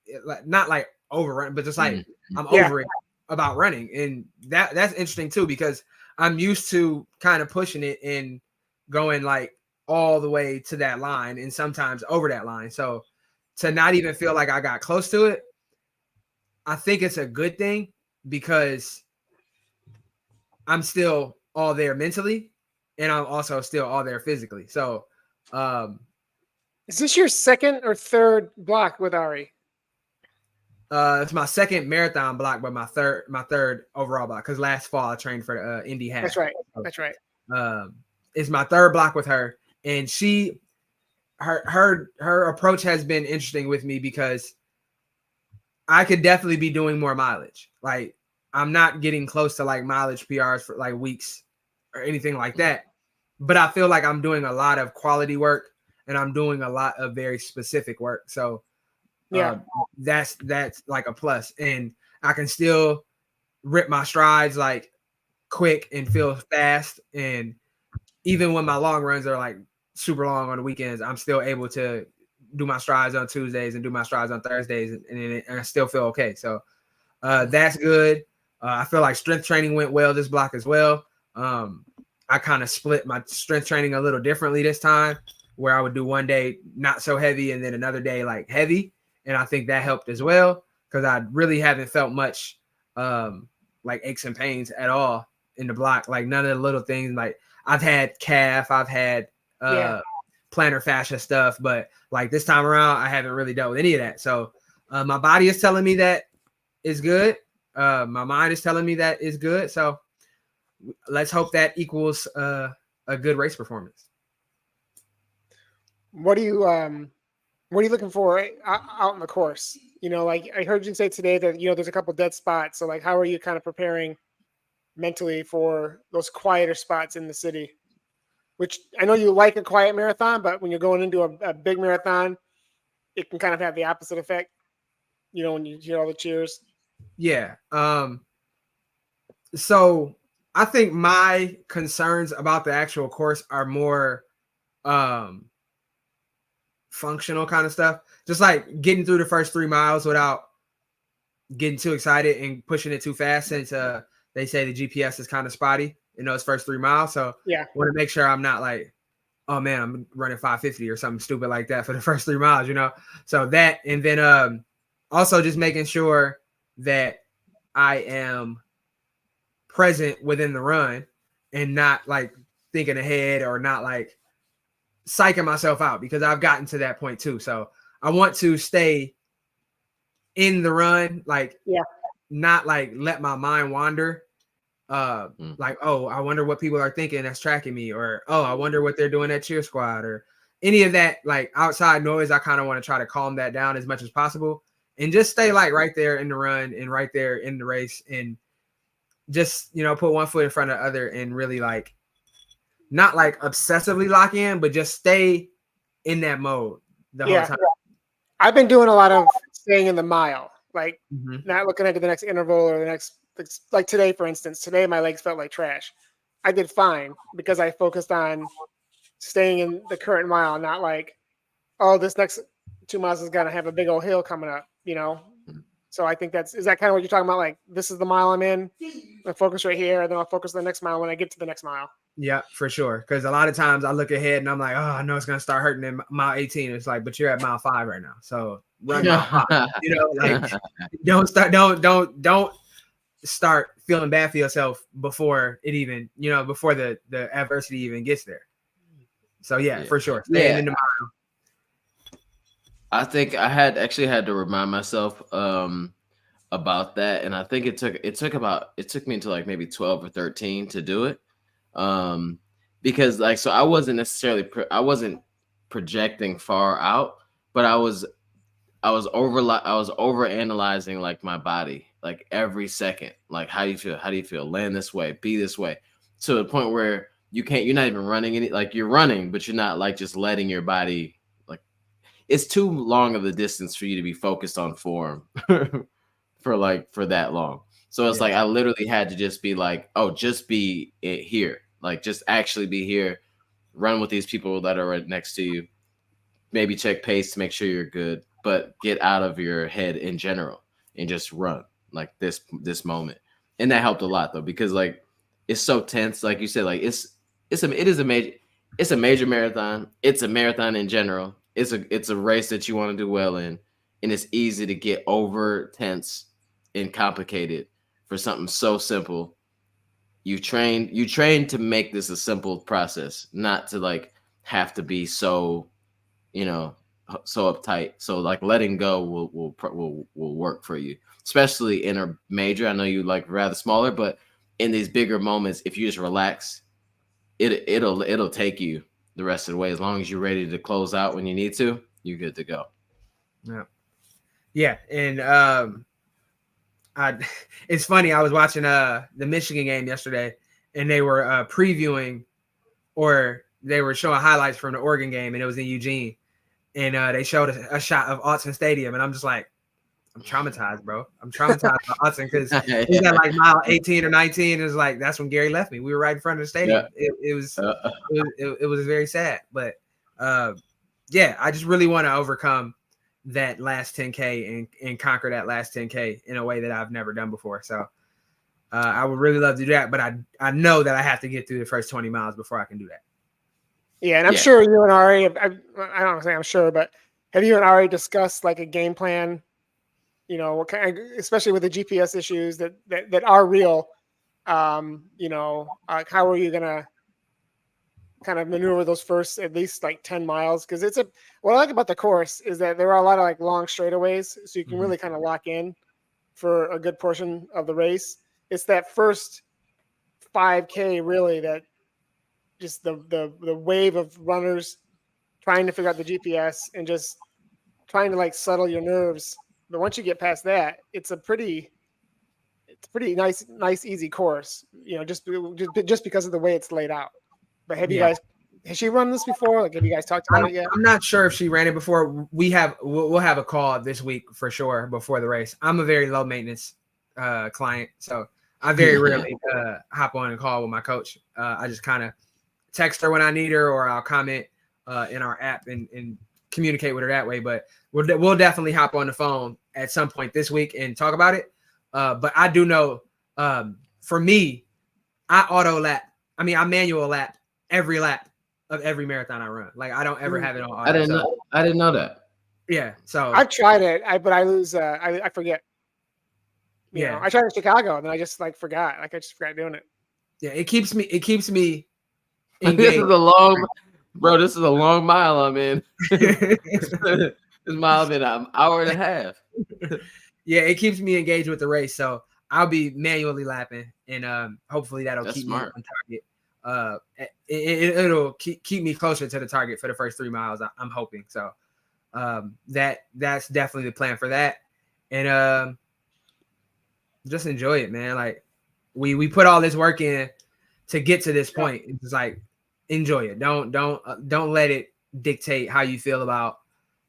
not like overrun, but just like I'm over it about running. And that's interesting too, because I'm used to kind of pushing it and going like all the way to that line and sometimes over that line. So to not even feel like I got close to it, I think it's a good thing, because I'm still all there mentally and I'm also still all there physically. So is this your second or third block with Ari? It's my second marathon block, but my third overall block, because last fall I trained for the Indy half. That's right. That's right. It's my third block with her, and her approach has been interesting with me, because I could definitely be doing more mileage. Like, I'm not getting close to like mileage PRs for like weeks or anything like that, but I feel like I'm doing a lot of quality work and I'm doing a lot of very specific work. So that's like a plus, and I can still rip my strides like quick and feel fast. And even when my long runs are like super long on the weekends, I'm still able to do my strides on Tuesdays and do my strides on Thursdays, and I still feel okay. So that's good. I feel like strength training went well this block as well. I kind of split my strength training a little differently this time, where I would do one day not so heavy and then another day like heavy. And I think that helped as well, because I really haven't felt much like aches and pains at all in the block. Like none of the little things. Like I've had calf, I've had plantar fascia stuff, but like this time around, I haven't really dealt with any of that. So my body is telling me that is good. My mind is telling me that is good. So let's hope that equals a good race performance. What are you looking for out in the course? You know, like I heard you say today that, you know, there's a couple dead spots. So like, how are you kind of preparing mentally for those quieter spots in the city? Which I know you like a quiet marathon, but when you're going into a big marathon, it can kind of have the opposite effect. You know, when you hear all the cheers. Yeah. So I think my concerns about the actual course are more functional kind of stuff. Just like getting through the first 3 miles without getting too excited and pushing it too fast, since they say the GPS is kind of spotty in those first 3 miles. So I want to make sure I'm not like, oh man, I'm running 550 or something stupid like that for the first 3 miles, you know? So that, and then also just making sure that I am present within the run and not like thinking ahead or not like psyching myself out, because I've gotten to that point too. So I want to stay in the run, like not like let my mind wander. Like, oh, I wonder what people are thinking that's tracking me, or oh, I wonder what they're doing at cheer squad, or any of that like outside noise. I kind of want to try to calm that down as much as possible and just stay like right there in the run and right there in the race, and just, you know, put one foot in front of the other and really like not like obsessively lock in, but just stay in that mode the whole time. I've been doing a lot of staying in the mile, like not looking at the next interval or the next, like today, for instance. Today my legs felt like trash. I did fine because I focused on staying in the current mile, not like, oh, this next 2 miles is gonna have a big old hill coming up, you know. So I think is that kind of what you're talking about? Like, this is the mile I'm in. I focus right here, and then I'll focus on the next mile when I get to the next mile. Yeah, for sure. Because a lot of times I look ahead and I'm like, oh, I know it's gonna start hurting in mile 18. It's like, but you're at mile 5 right now, so run mile 5. You know, like don't start feeling bad for yourself before it even, you know, before the adversity even gets there. So yeah. For sure, staying in the mile. I think I had to remind myself about that, and I think it took me until like maybe 12 or 13 to do it, because like, so I wasn't necessarily I wasn't projecting far out, but I was over analyzing like my body, like every second, like how do you feel, land this way, be this way, to the point where you're not even running any, like you're running, but you're not like just letting your body. It's too long of the distance for you to be focused on form for that long. So it's like I literally had to just be like, oh, just be here. Like just actually be here. Run with these people that are right next to you. Maybe check pace to make sure you're good, but get out of your head in general and just run like this moment. And that helped a lot though, because like it's so tense. Like you said, like it is a major marathon. It's a marathon in general. It's a race that you want to do well in, and it's easy to get over tense and complicated for something so simple. You train to make this a simple process, not to like have to be so, so uptight. So like letting go will work for you, especially in a major. I know you like rather smaller, but in these bigger moments, if you just relax, it'll take you the rest of the way. As long as you're ready to close out when you need to, you're good to go. Yeah, and it's funny. I was watching the Michigan game yesterday, and they were previewing, or they were showing highlights from the Oregon game, and it was in Eugene, and they showed a shot of Autzen Stadium, and I'm just like, I'm traumatized, bro. I'm traumatized by Autzen because he's at like mile 18 or 19. It was like that's when Gary left me. We were right in front of the stadium. Yeah. It was very sad, but yeah, I just really want to overcome that last 10K and conquer that last 10K in a way that I've never done before. So I would really love to do that, but I know that I have to get through the first 20 miles before I can do that. Yeah, and I'm sure you and Ari, I don't say I'm sure, but have you and Ari discussed like a game plan? What kind, especially with the GPS issues that are real. How are you gonna kind of maneuver those first at least like 10 miles? Because what I like about the course is that there are a lot of like long straightaways, so you can really kind of lock in for a good portion of the race. It's that first 5K really that just the wave of runners trying to figure out the GPS and just trying to like settle your nerves. But once you get past that, it's a pretty nice, easy course, just because of the way it's laid out. But has she run this before? Like, have you guys talked about it yet? I'm not sure if she ran it before. We'll have a call this week for sure before the race. I'm a very low maintenance client, so I very rarely hop on and call with my coach. I just kind of text her when I need her, or I'll comment in our app and communicate with her that way. But we'll definitely hop on the phone at some point this week and talk about it. But I do know, for me, I manual lap every lap of every marathon I run. Like I don't ever have it on auto. I didn't know that. Yeah. So I've tried it, but I lose. I forget. I tried in Chicago and then I just like forgot. Like I just forgot doing it. Yeah, it keeps me engaged. This is a long mile I'm in. This mile been an hour and a half. Yeah, it keeps me engaged with the race. So I'll be manually lapping, and hopefully that'll keep me on target. It'll keep me closer to the target for the first 3 miles. I'm hoping so. That's definitely the plan for that, and just enjoy it, man. Like we put all this work in to get to this point. It's just like enjoy it. Don't let it dictate how you feel about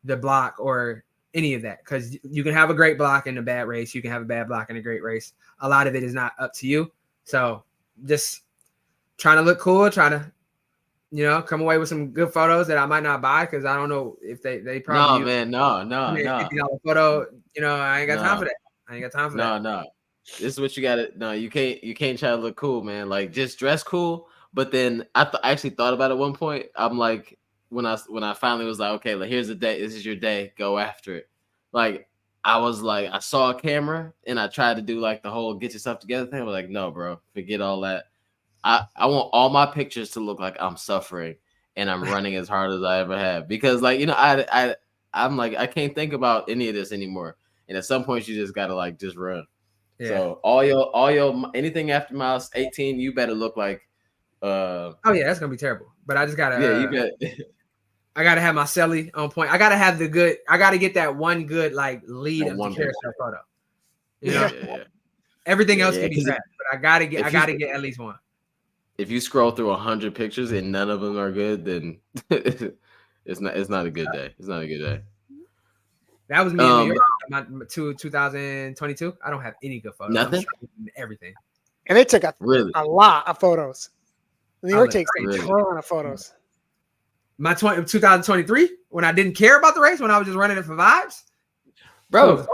the block or any of that, because you can have a great block in a bad race. You can have a bad block in a great race. A lot of it is not up to you. So just trying to look cool, trying to, come away with some good photos that I might not buy because I don't know if they probably. No. $50 photo, I ain't got time for that. No. This is what you gotta. No, you can't try to look cool, man. Like just dress cool. But then I actually thought about it at one point. I'm like, when I finally was like, okay, like here's the day. This is your day. Go after it. Like I was like, I saw a camera and I tried to do like the whole get yourself together thing. I was like, no, bro, forget all that. I want all my pictures to look like I'm suffering and I'm running as hard as I ever have, because like, I'm like, I can't think about any of this anymore. And at some point you just gotta like just run. Yeah. So all your anything after miles 18, you better look like oh yeah, that's gonna be terrible. But I just gotta you bet. I gotta have my celly on point. I gotta have I gotta get that one good like lead of the carousel photo. Yeah. Everything else can be bad, but I gotta get at least one. If you scroll through 100 pictures and none of them are good, then it's not a good day. It's not a good day. That was me in New York. my 2022. I don't have any good photos. Nothing. Everything. And they took a lot of photos. New York takes a ton of photos. My 2023, when I didn't care about the race, when I was just running it for vibes, bro.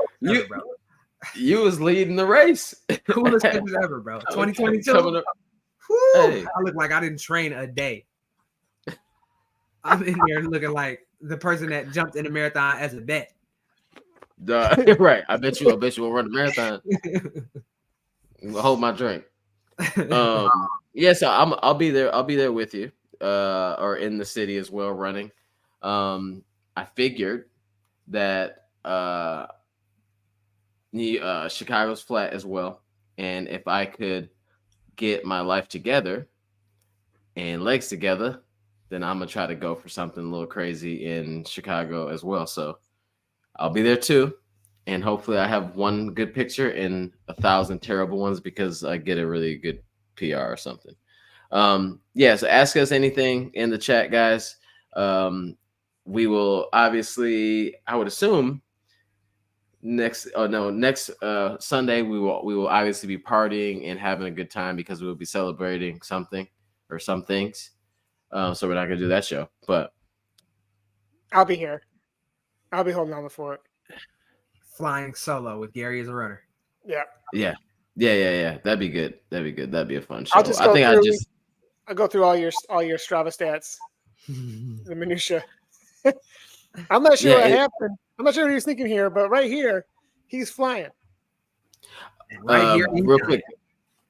You was leading the race. Coolest pictures ever, bro. 2022. Hey. I look like I didn't train a day. I'm in there looking like the person that jumped in a marathon as a vet. Right. I bet you will run the marathon. Hold my drink. Yeah, so I'll be there. I'll be there with you. Or in the city as well, running. I figured that Chicago's flat as well, and if I could get my life together and legs together, then I'm gonna try to go for something a little crazy in Chicago as well. So I'll be there too, and hopefully I have one good picture and 1,000 terrible ones because I get a really good PR or something. Yeah, so ask us anything in the chat, guys. We will obviously, I would assume next Sunday we will obviously be partying and having a good time because we will be celebrating something or some things. So we're not gonna do that show, but I'll be here. I'll be holding on the fort. Flying solo with Gary as a runner. Yeah. That'd be good. That'd be a fun show. I'll go through all your Strava stats, the minutia. I'm not sure what happened. I'm not sure what he was thinking here, but right here, he's flying. Real quick,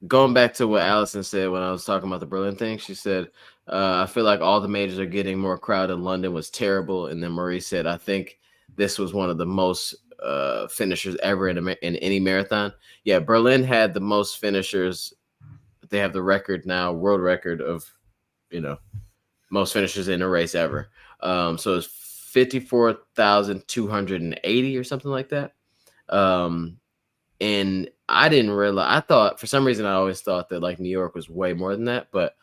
going back to what Allison said when I was talking about the Berlin thing, she said, I feel like all the majors are getting more crowded. London was terrible. And then Marie said, I think this was one of the most finishers ever in any marathon. Yeah, Berlin had the most finishers. They have the record now, world record of, most finishers in a race ever. So it's 54,280 or something like that. And I didn't realize, I thought for some reason, I always thought that like New York was way more than that. But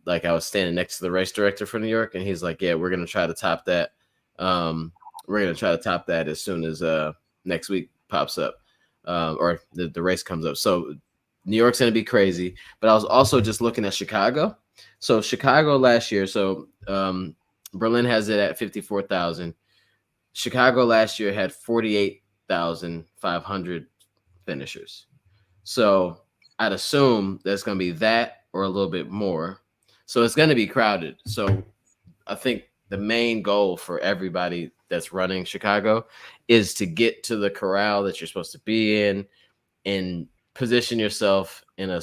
like I was standing next to the race director for New York and he's like, yeah, we're going to try to top that. We're going to try to top that as soon as next week pops up or the race comes up. So New York's going to be crazy. But I was also just looking at Chicago. So Chicago last year, Berlin has it at 54,000. Chicago last year had 48,500 finishers. So I'd assume there's going to be that or a little bit more. So it's going to be crowded. So I think the main goal for everybody that's running Chicago is to get to the corral that you're supposed to be in and position yourself in a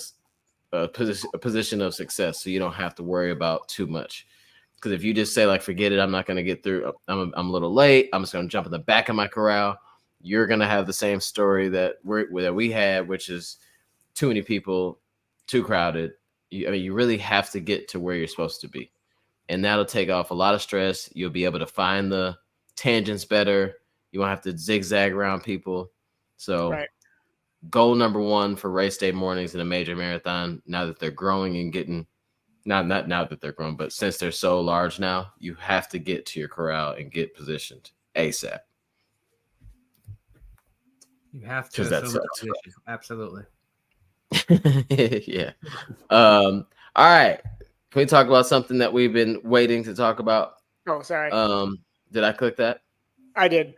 position of success so you don't have to worry about too much. Because if you just say like, forget it, I'm not going to get through. I'm a little late. I'm just going to jump in the back of my corral. You're going to have the same story that we had, which is too many people, too crowded. You really have to get to where you're supposed to be. And that'll take off a lot of stress. You'll be able to find the tangents better. You won't have to zigzag around people. So goal number one for race day mornings in a major marathon, now that they're growing and getting, not now that they're grown, but since they're so large now, you have to get to your corral and get positioned ASAP. You have to. That's absolutely. Yeah. All right. Can we talk about something that we've been waiting to talk about? Oh, sorry. Did I click that? I did.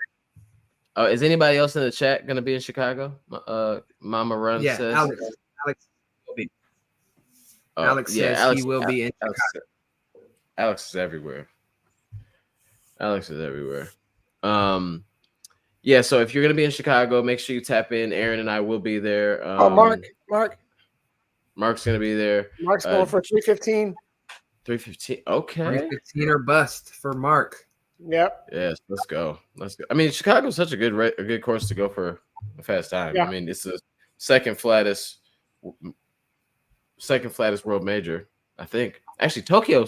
Oh, is anybody else in the chat going to be in Chicago? Mama Run says. Alex will be. Alex says he will be in Chicago. Alex is everywhere. Yeah, so if you're going to be in Chicago, make sure you tap in. Aaron and I will be there. Mark's going to be there. Mark's going for 3:15. 3:15. Okay. 3:15 or bust for Mark. Yep. Yes, let's go. I mean, Chicago's such a good course to go for a fast time. Yeah. I mean, it's the second flattest world major, I think. Actually, Tokyo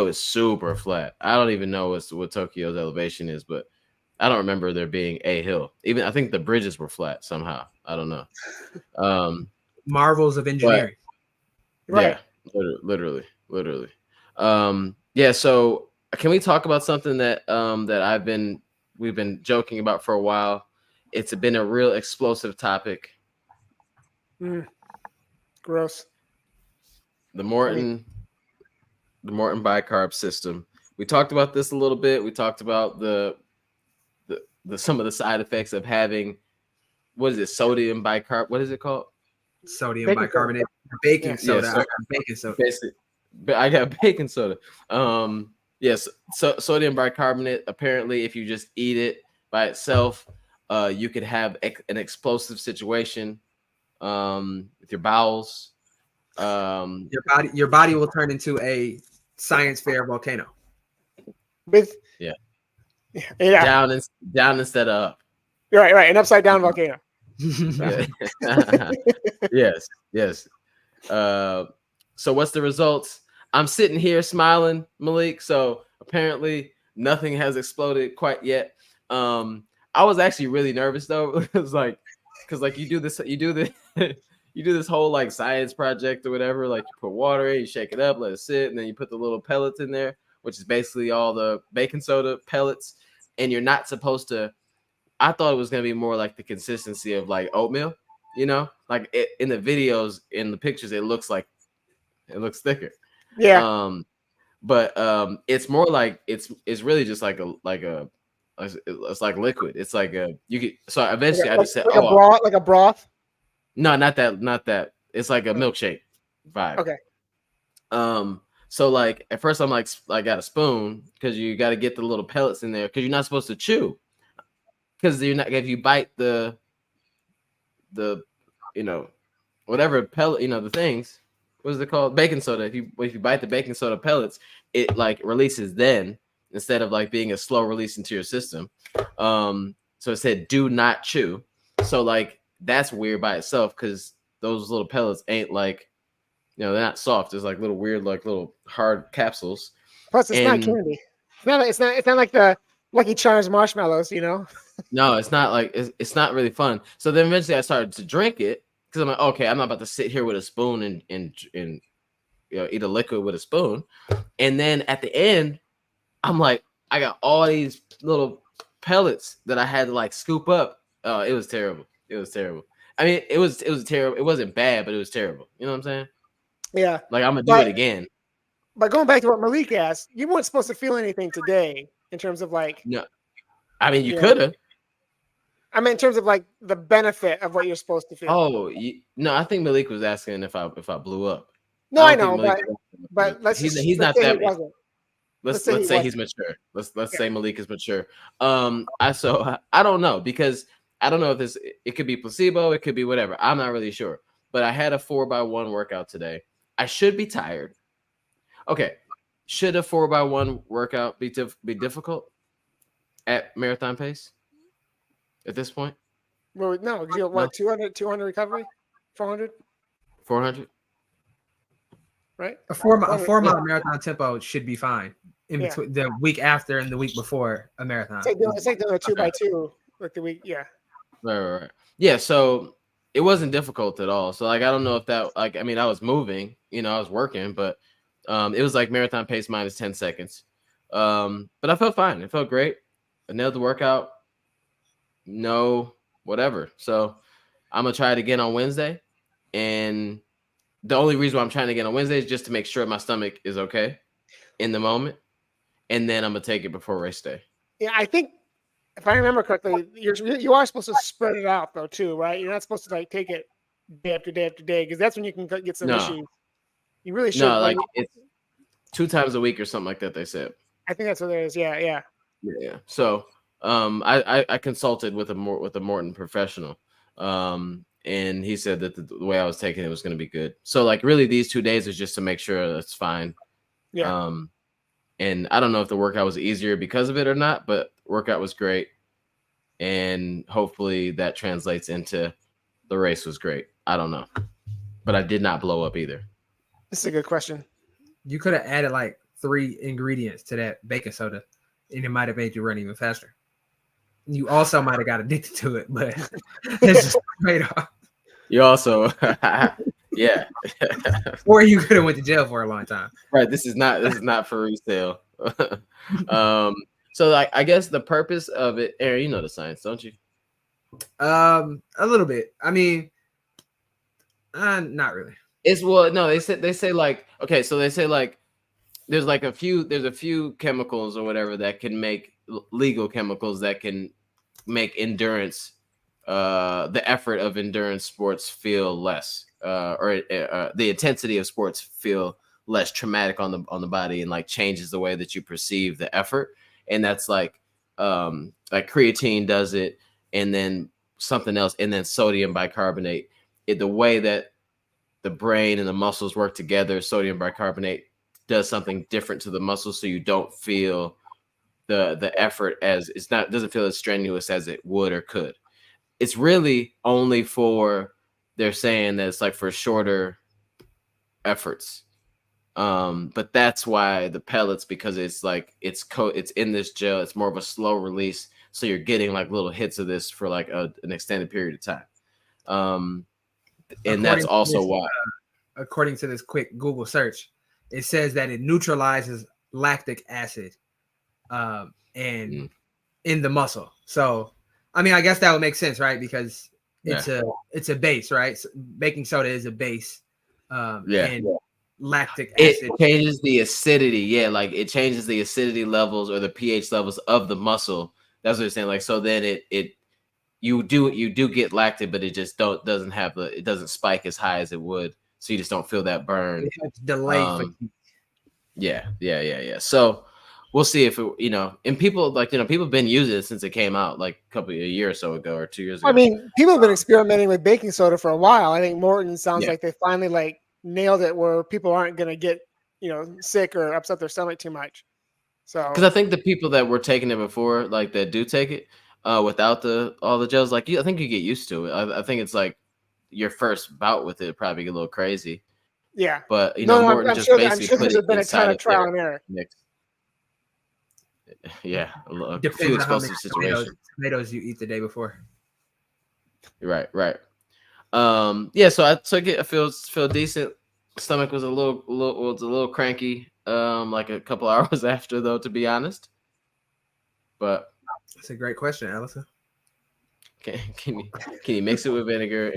is super flat. I don't even know what Tokyo's elevation is, but I don't remember there being a hill. Even I think the bridges were flat somehow. I don't know. Marvels of engineering. Right. Yeah, literally. Yeah, so can we talk about something that we've been joking about for a while, It's been a real explosive topic. Gross. The Morton bicarb system. We talked about this a little bit. We talked about the some of the side effects of having, what is it, sodium bicarb? What is it called? Sodium bicarbonate, baking soda. Yeah, baking soda. But I got baking soda. Yes, so sodium bicarbonate. Apparently, if you just eat it by itself, you could have an explosive situation with your bowels. Your body will turn into a science fair volcano. Down instead of up. Right, an upside down volcano. Yes. So what's the results? I'm sitting here smiling, Malik. So apparently nothing has exploded quite yet. I was actually really nervous though. Because you do this whole like science project or whatever. Like you put water in, you shake it up, let it sit, and then you put the little pellets in there, which is basically all the baking soda pellets. And you're not supposed to. I thought it was gonna be more like the consistency of like oatmeal, like in the videos, in the pictures, it looks thicker. Yeah. But it's more like it's really just like it's like liquid. It's like so eventually I just said, like a broth. No, not that. It's like a milkshake vibe. Okay. So like at first I'm like I got a spoon because you got to get the little pellets in there because you're not supposed to chew. Because you're not, if you bite the whatever pellet, the things, what is it called? Baking soda. If you bite the baking soda pellets, it like releases then instead of like being a slow release into your system. So it said do not chew. So like that's weird by itself because those little pellets ain't like, they're not soft. It's like little weird, like little hard capsules. Plus, it's not candy. It's not like the Lucky Charms marshmallows, No, it's not like it's not really fun. So then eventually I started to drink it because I'm like, okay, I'm not about to sit here with a spoon and eat a liquid with a spoon. And then at the end, I'm like, I got all these little pellets that I had to like scoop up. It was terrible. I mean, it was terrible. It wasn't bad, but it was terrible. You know what I'm saying? Yeah. Like I'm gonna do it again. But going back to what Malik asked, you weren't supposed to feel anything today in terms of like. No, I mean you could have. I mean, in terms of like the benefit of what you're supposed to feel. Oh no, I think Malik was asking if I blew up. No, I know, but he's not that. Let's say he's mature. Let's say Malik is mature. I don't know because I don't know if it could be placebo, it could be whatever. I'm not really sure. But I had a 4x1 workout today. I should be tired. Okay, should a 4x1 workout be difficult at marathon pace at this point? Well, no, you know, what, 200 recovery, 400, right? A four mile marathon tempo should be fine in between the week after and the week before a marathon. It's like doing a 2x2 like the week, Right. Yeah, so it wasn't difficult at all. So like I don't know if that I was moving, I was working, but it was like marathon pace minus 10 seconds. But I felt fine. It felt great. I nailed the workout. No, whatever. So I'm gonna try it again on Wednesday. And the only reason why I'm trying to get on Wednesday is just to make sure my stomach is okay in the moment. And then I'm gonna take it before race day. Yeah, I think if I remember correctly, you are supposed to spread it out though too, right? You're not supposed to like take it day after day after day because that's when you can get some issues. You really should. No, like it's 2 times a week or something like that. They said. I think that's what it is. Yeah. So I consulted with a Morton professional, and he said that the way I was taking it was going to be good. So like really these 2 days is just to make sure that's fine. Yeah. And I don't know if the workout was easier because of it or not, but workout was great. And hopefully that translates into the race was great. I don't know. But I did not blow up either. This is a good question. You could have added like 3 ingredients to that baking soda, and it might have made you run even faster. You also might have got addicted to it, but it's just straight off. You also, yeah. Or you could have went to jail for a long time. Right. This is not for resale. So like I guess the purpose of it, Aaron, you know the science, don't you? A little bit. I mean, not really. It's well, no, they say like okay, so they say like there's a few chemicals or whatever that can make legal chemicals that can make endurance, the effort of endurance sports feel less, or the intensity of sports feel less traumatic on the body, and like changes the way that you perceive the effort. And that's like creatine does it, and then something else, and then sodium bicarbonate. The way that the brain and the muscles work together, sodium bicarbonate does something different to the muscles, so you don't feel the effort as doesn't feel as strenuous as it would or could. It's really only for, they're saying that it's like for shorter efforts. But that's why the pellets, because it's like it's in this gel, it's more of a slow release, so you're getting like little hits of this for like an extended period of time. And that's also why, according to this quick Google search, it says that it neutralizes lactic acid and in the muscle. So I mean, I guess that would make sense, right? Because it's a base, right? So baking soda is a base. And lactic acid, it changes the acidity. Yeah, like it changes the acidity levels or the pH levels of the muscle. That's what you're saying. Like, so then you do get lactic, but it just it doesn't spike as high as it would. So you just don't feel that burn. It's delay. Yeah. So we'll see if it, and people people have been using it since it came out, like a year or so ago, or 2 years ago. I mean, people have been experimenting with baking soda for a while. I think Morton sounds like they finally like nailed it, where people aren't going to get sick or upset their stomach too much. So because I think the people that were taking it before, like that do take it without all the gels, like I think you get used to it. I think it's like your first bout with it probably get a little crazy. Yeah, but Morton just basically put it been a ton of trial and error. Yeah, a few explosive situations. Tomatoes you eat the day before. Right. Yeah, so I took it. I feel decent. Stomach was a little cranky. Like a couple hours after, though, to be honest. But that's a great question, Allison. Can you mix it with vinegar?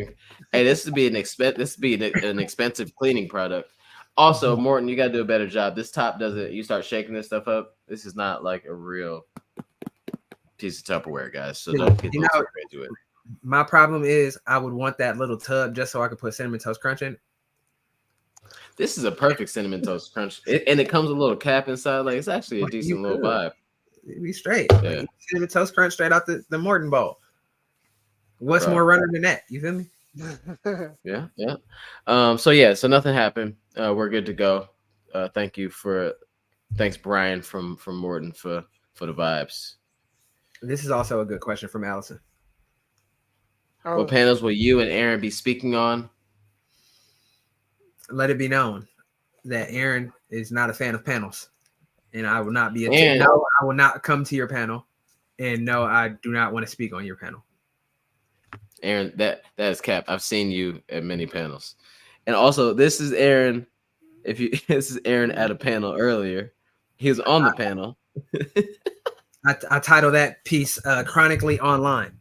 Hey, this would be an expensive cleaning product. Also, Morton, you got to do a better job. This top doesn't. You start shaking this stuff up. This is not like a real piece of Tupperware, guys. So don't get into it. My problem is I would want that little tub just so I could put Cinnamon Toast Crunch in. This is a perfect Cinnamon Toast Crunch, and it comes with a little cap inside. Like, it's actually a decent little vibe. It'd be straight. Yeah. Like, Cinnamon Toast Crunch straight out the Morton bowl. What's more runner than that? You feel me? Yeah. So nothing happened. We're good to go. Thanks Brian from Morton for the vibes. This is also a good question from Allison. What panels will you and Aaron be speaking on? Let it be known that Aaron is not a fan of panels, and I will not be. I will not come to your panel, and no, I do not want to speak on your panel. Aaron, that is cap. I've seen you at many panels, and also this is Aaron. This is Aaron at a panel earlier. He was on the panel. I titled that piece "Chronically Online."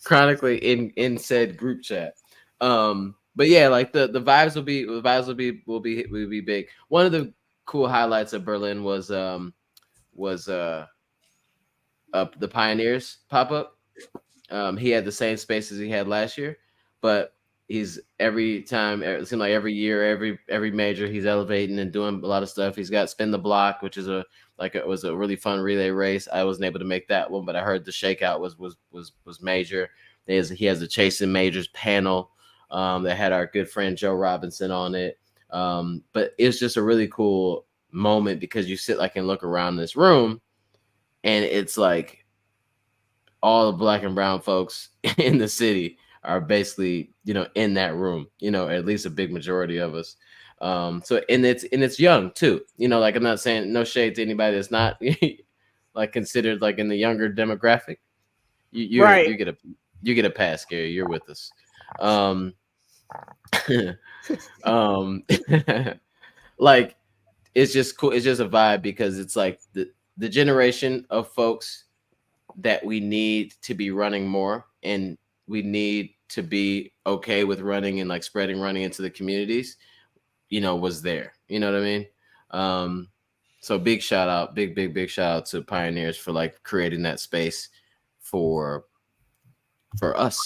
chronically in said group chat. But yeah, like the vibes will be big. One of the cool highlights of Berlin was the Pioneers pop-up. He had the same space as he had last year, but he's it seems like every year, every major, he's elevating and doing a lot of stuff. He's got Spin the Block, which is it was a really fun relay race. I wasn't able to make that one, but I heard the shakeout was major. He has a Chasing Majors panel that had our good friend Joe Robinson on it. But it's just a really cool moment because you sit and look around this room, and it's like all the black and brown folks in the city are basically, in that room, at least a big majority of us. So it's young too, I'm not saying no shade to anybody that's not considered in the younger demographic. You get a pass, Gary. You're with us. It's just cool. It's just a vibe because it's like the generation of folks that we need to be running more, and we need to be okay with running and like spreading running into the communities, was there. You know what I mean? So big shout out, big shout out to Pioneers for like creating that space for us.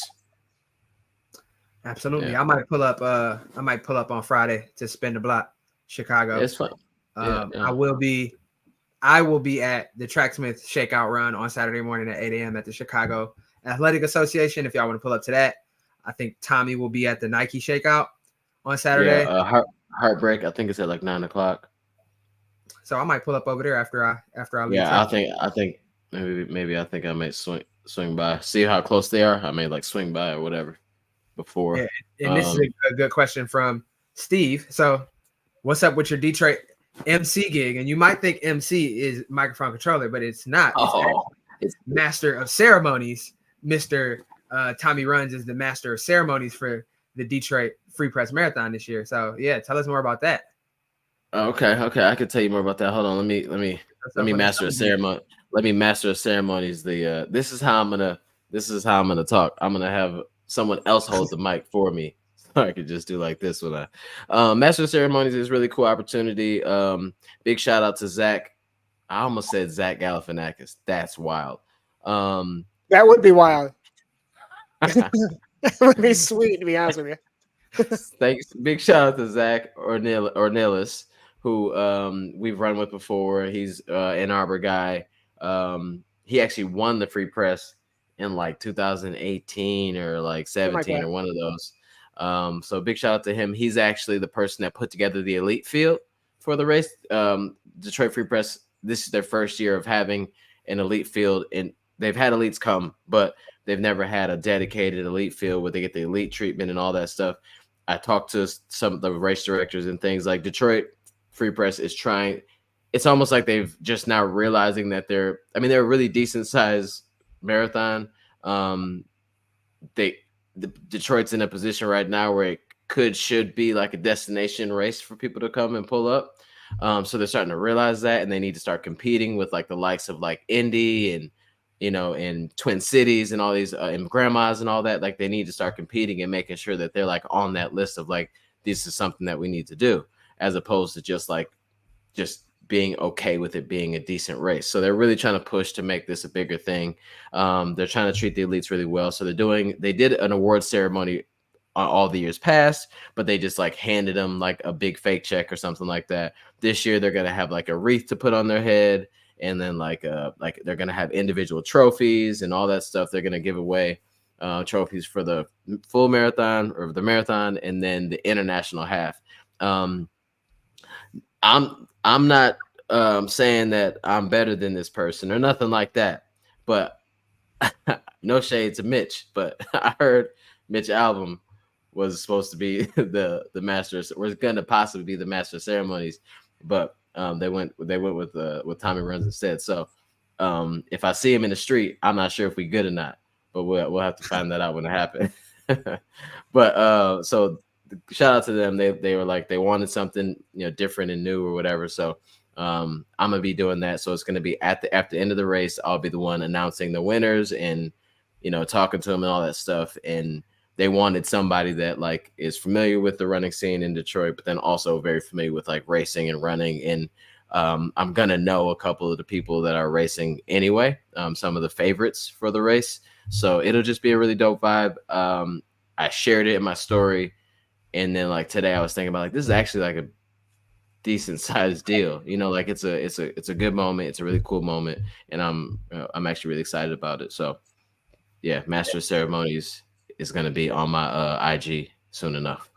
Absolutely. Yeah. I might pull up on Friday to spin the block, Chicago. It's fun. I will be at the Tracksmith Shakeout Run on Saturday morning at 8 a.m. at the Chicago Athletic Association. If y'all want to pull up to that, I think Tommy will be at the Nike Shakeout on Saturday. Yeah, Heartbreak. I think it's at like 9:00. So I might pull up over there after I leave. Yeah, I think maybe I might swing by, see how close they are. I may like swing by or whatever before. Yeah, and this is a good question from Steve. So, what's up with your Detroit MC gig? And you might think MC is microphone controller, but it's not. It's Master of Ceremonies. Mr. Tommy Runs is the Master of Ceremonies for the Detroit Free Press Marathon this year. So yeah, tell us more about that. Okay, I can tell you more about that. Hold on, let me master a ceremony. Let me master ceremonies. This is how I'm gonna talk. I'm gonna have someone else hold the mic for me, so I could just do like this when I master of ceremonies is a really cool opportunity. Big shout out to Zach. I almost said Zach Galifianakis. That's wild. That would be wild. That would be sweet, to be honest with you. Thanks. Big shout out to Zach Ornelas, who we've run with before. He's Ann Arbor guy. He actually won the Free Press in like 2018 or like 17 or one of those. So big shout out to him. He's actually the person that put together the elite field for the race. Detroit Free Press, this is their first year of having an elite field, and they've had elites come, but they've never had a dedicated elite field where they get the elite treatment and all that stuff. I talked to some of the race directors and things like Detroit Free Press is trying. It's almost like they've just now realizing that they're a really decent sized marathon. Detroit's in a position right now where it should be like a destination race for people to come and pull up. So they're starting to realize that, and they need to start competing with like the likes of like Indy and, and Twin Cities and all these and Grandmas and all that. Like they need to start competing and making sure that they're like on that list of like, this is something that we need to do, as opposed to just being okay with it being a decent race. So they're really trying to push to make this a bigger thing. They're trying to treat the elites really well. So they did an award ceremony on all the years past, but they just like handed them like a big fake check or something like that. This year they're going to have like a wreath to put on their head, and then like they're going to have individual trophies and all that stuff. They're going to give away trophies for the full marathon or the marathon, and then the international half. I'm not saying that I'm better than this person or nothing like that, but no shade to Mitch, but I heard Mitch Albom was supposed to be the master, was going to possibly be the master of ceremonies, but they went with Tommy Runs instead. So if I see him in the street, I'm not sure if we good or not, but we'll have to find that out when it happens. But so shout out to them. They were like, they wanted something different and new or whatever. So I'm gonna be doing that. So it's gonna be at the end of the race. I'll be the one announcing the winners and talking to them and all that stuff. And they wanted somebody that like is familiar with the running scene in Detroit, but then also very familiar with like racing and running. And I'm gonna know a couple of the people that are racing anyway, some of the favorites for the race. So it'll just be a really dope vibe. I shared it in my story, and then like today I was thinking about like, this is actually like a decent sized deal, like it's a good moment. It's a really cool moment, and I'm actually really excited about it. So yeah, Master of Ceremonies is going to be on my IG soon enough.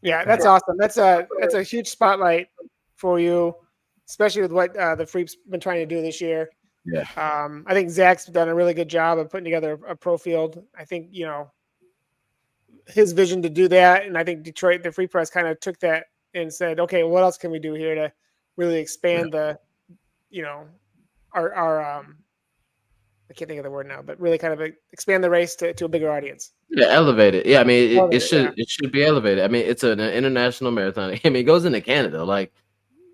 Yeah, that's awesome. That's a huge spotlight for you, especially with what the Freep's been trying to do this year. Yeah. I think Zach's done a really good job of putting together a pro field. I think, his vision to do that. And I think Detroit, the Free Press kind of took that and said, okay, what else can we do here to really expand our I can't think of the word now, but really kind of expand the race to a bigger audience. Yeah, elevate it. Yeah, I mean, it should be elevated. I mean, it's an international marathon. I mean, it goes into Canada.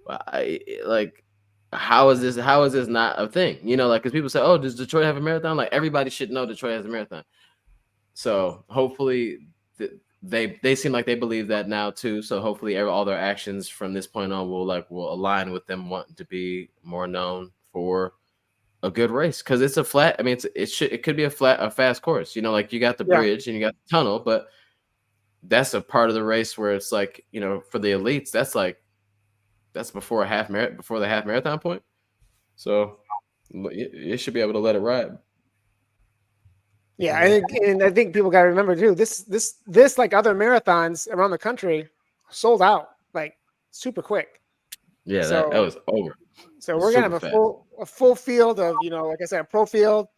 I how is this not a thing? You know, like, because people say, oh, does Detroit have a marathon? Like, everybody should know Detroit has a marathon. So hopefully they seem like they believe that now too. So hopefully all their actions from this point on will align with them wanting to be more known for a good race, because it's a flat. I mean, it could be a fast course. You know, like, you got the bridge and you got the tunnel, but that's a part of the race where it's like, you know, for the elites, that's before the half marathon point. So you should be able to let it ride. Yeah, I think people got to remember too. This like other marathons around the country sold out like super quick. Yeah, so, that was over. So we're gonna have a full field of, you know, like I said, a pro field,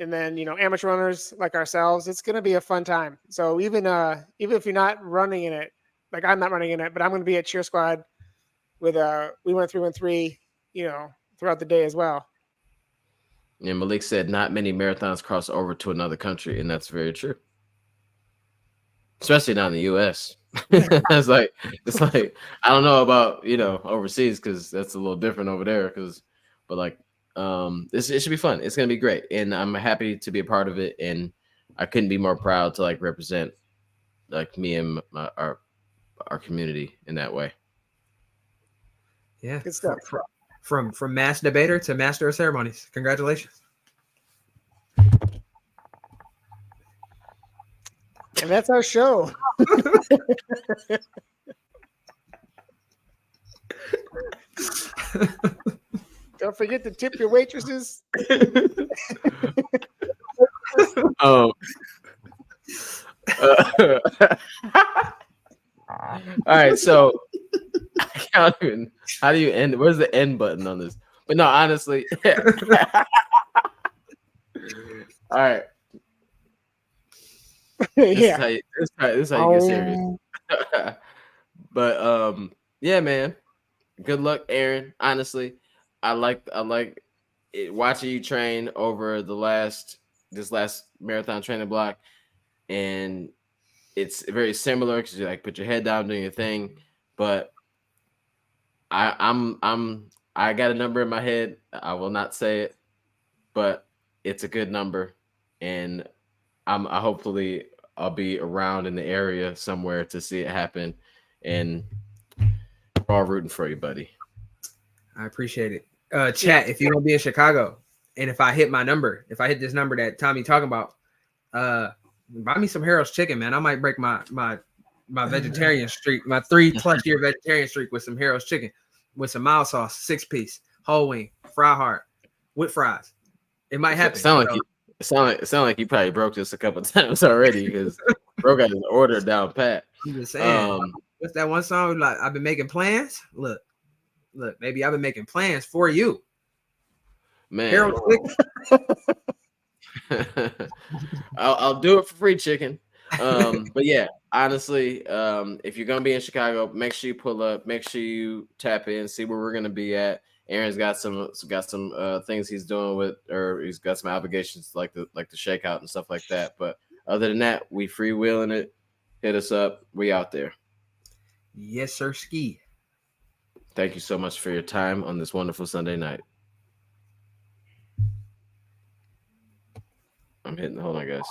and then, you know, amateur runners like ourselves. It's gonna be a fun time. So even if you're not running in it, like I'm not running in it, but I'm gonna be at Cheer Squad with we went 3-1-3, you know, throughout the day as well. And Malik said not many marathons cross over to another country, and that's very true. Especially not in the US. it's like I don't know about, you know, overseas, because that's a little different over there. But like it should be fun. It's gonna be great, and I'm happy to be a part of it. And I couldn't be more proud to like represent like me and our community in that way. Yeah, good stuff. From mass debater to master of ceremonies. Congratulations. And that's our show. Don't forget to tip your waitresses. All right, so how do you end? Where's the end button on this? But no, honestly. All right. This is how you get serious. But yeah, man. Good luck, Aaron. Honestly, I like it, watching you train over this last marathon training block, and it's very similar because you like put your head down doing your thing. But I got a number in my head. I will not say it, but it's a good number, and hopefully I'll be around in the area somewhere to see it happen, and we're all rooting for you, buddy. I appreciate it. Chat, if you don't be in Chicago, and if I hit this number that Tommy talking about, buy me some Harold's chicken, man. I might break my vegetarian streak, my 3+ year vegetarian streak, with some Harold's chicken, with some mild sauce, 6-piece, whole wing, fry heart, with fries. It might happen. It sound like you probably broke this a couple times already, because bro got his order down pat. I'm just saying. What's that one song? Like, I've been making plans. Look, baby, I've been making plans for you, man. Harold's chicken. I'll do it for free, chicken. But yeah, honestly, if you're gonna be in Chicago, make sure you pull up, make sure you tap in, see where we're gonna be at. Aaron's got some things he's doing with, or he's got some obligations like the shakeout and stuff like that. But other than that, we freewheeling it. Hit us up. We out there. Yes, sir. Ski. Thank you so much for your time on this wonderful Sunday night. I'm hitting. Hold on, guys.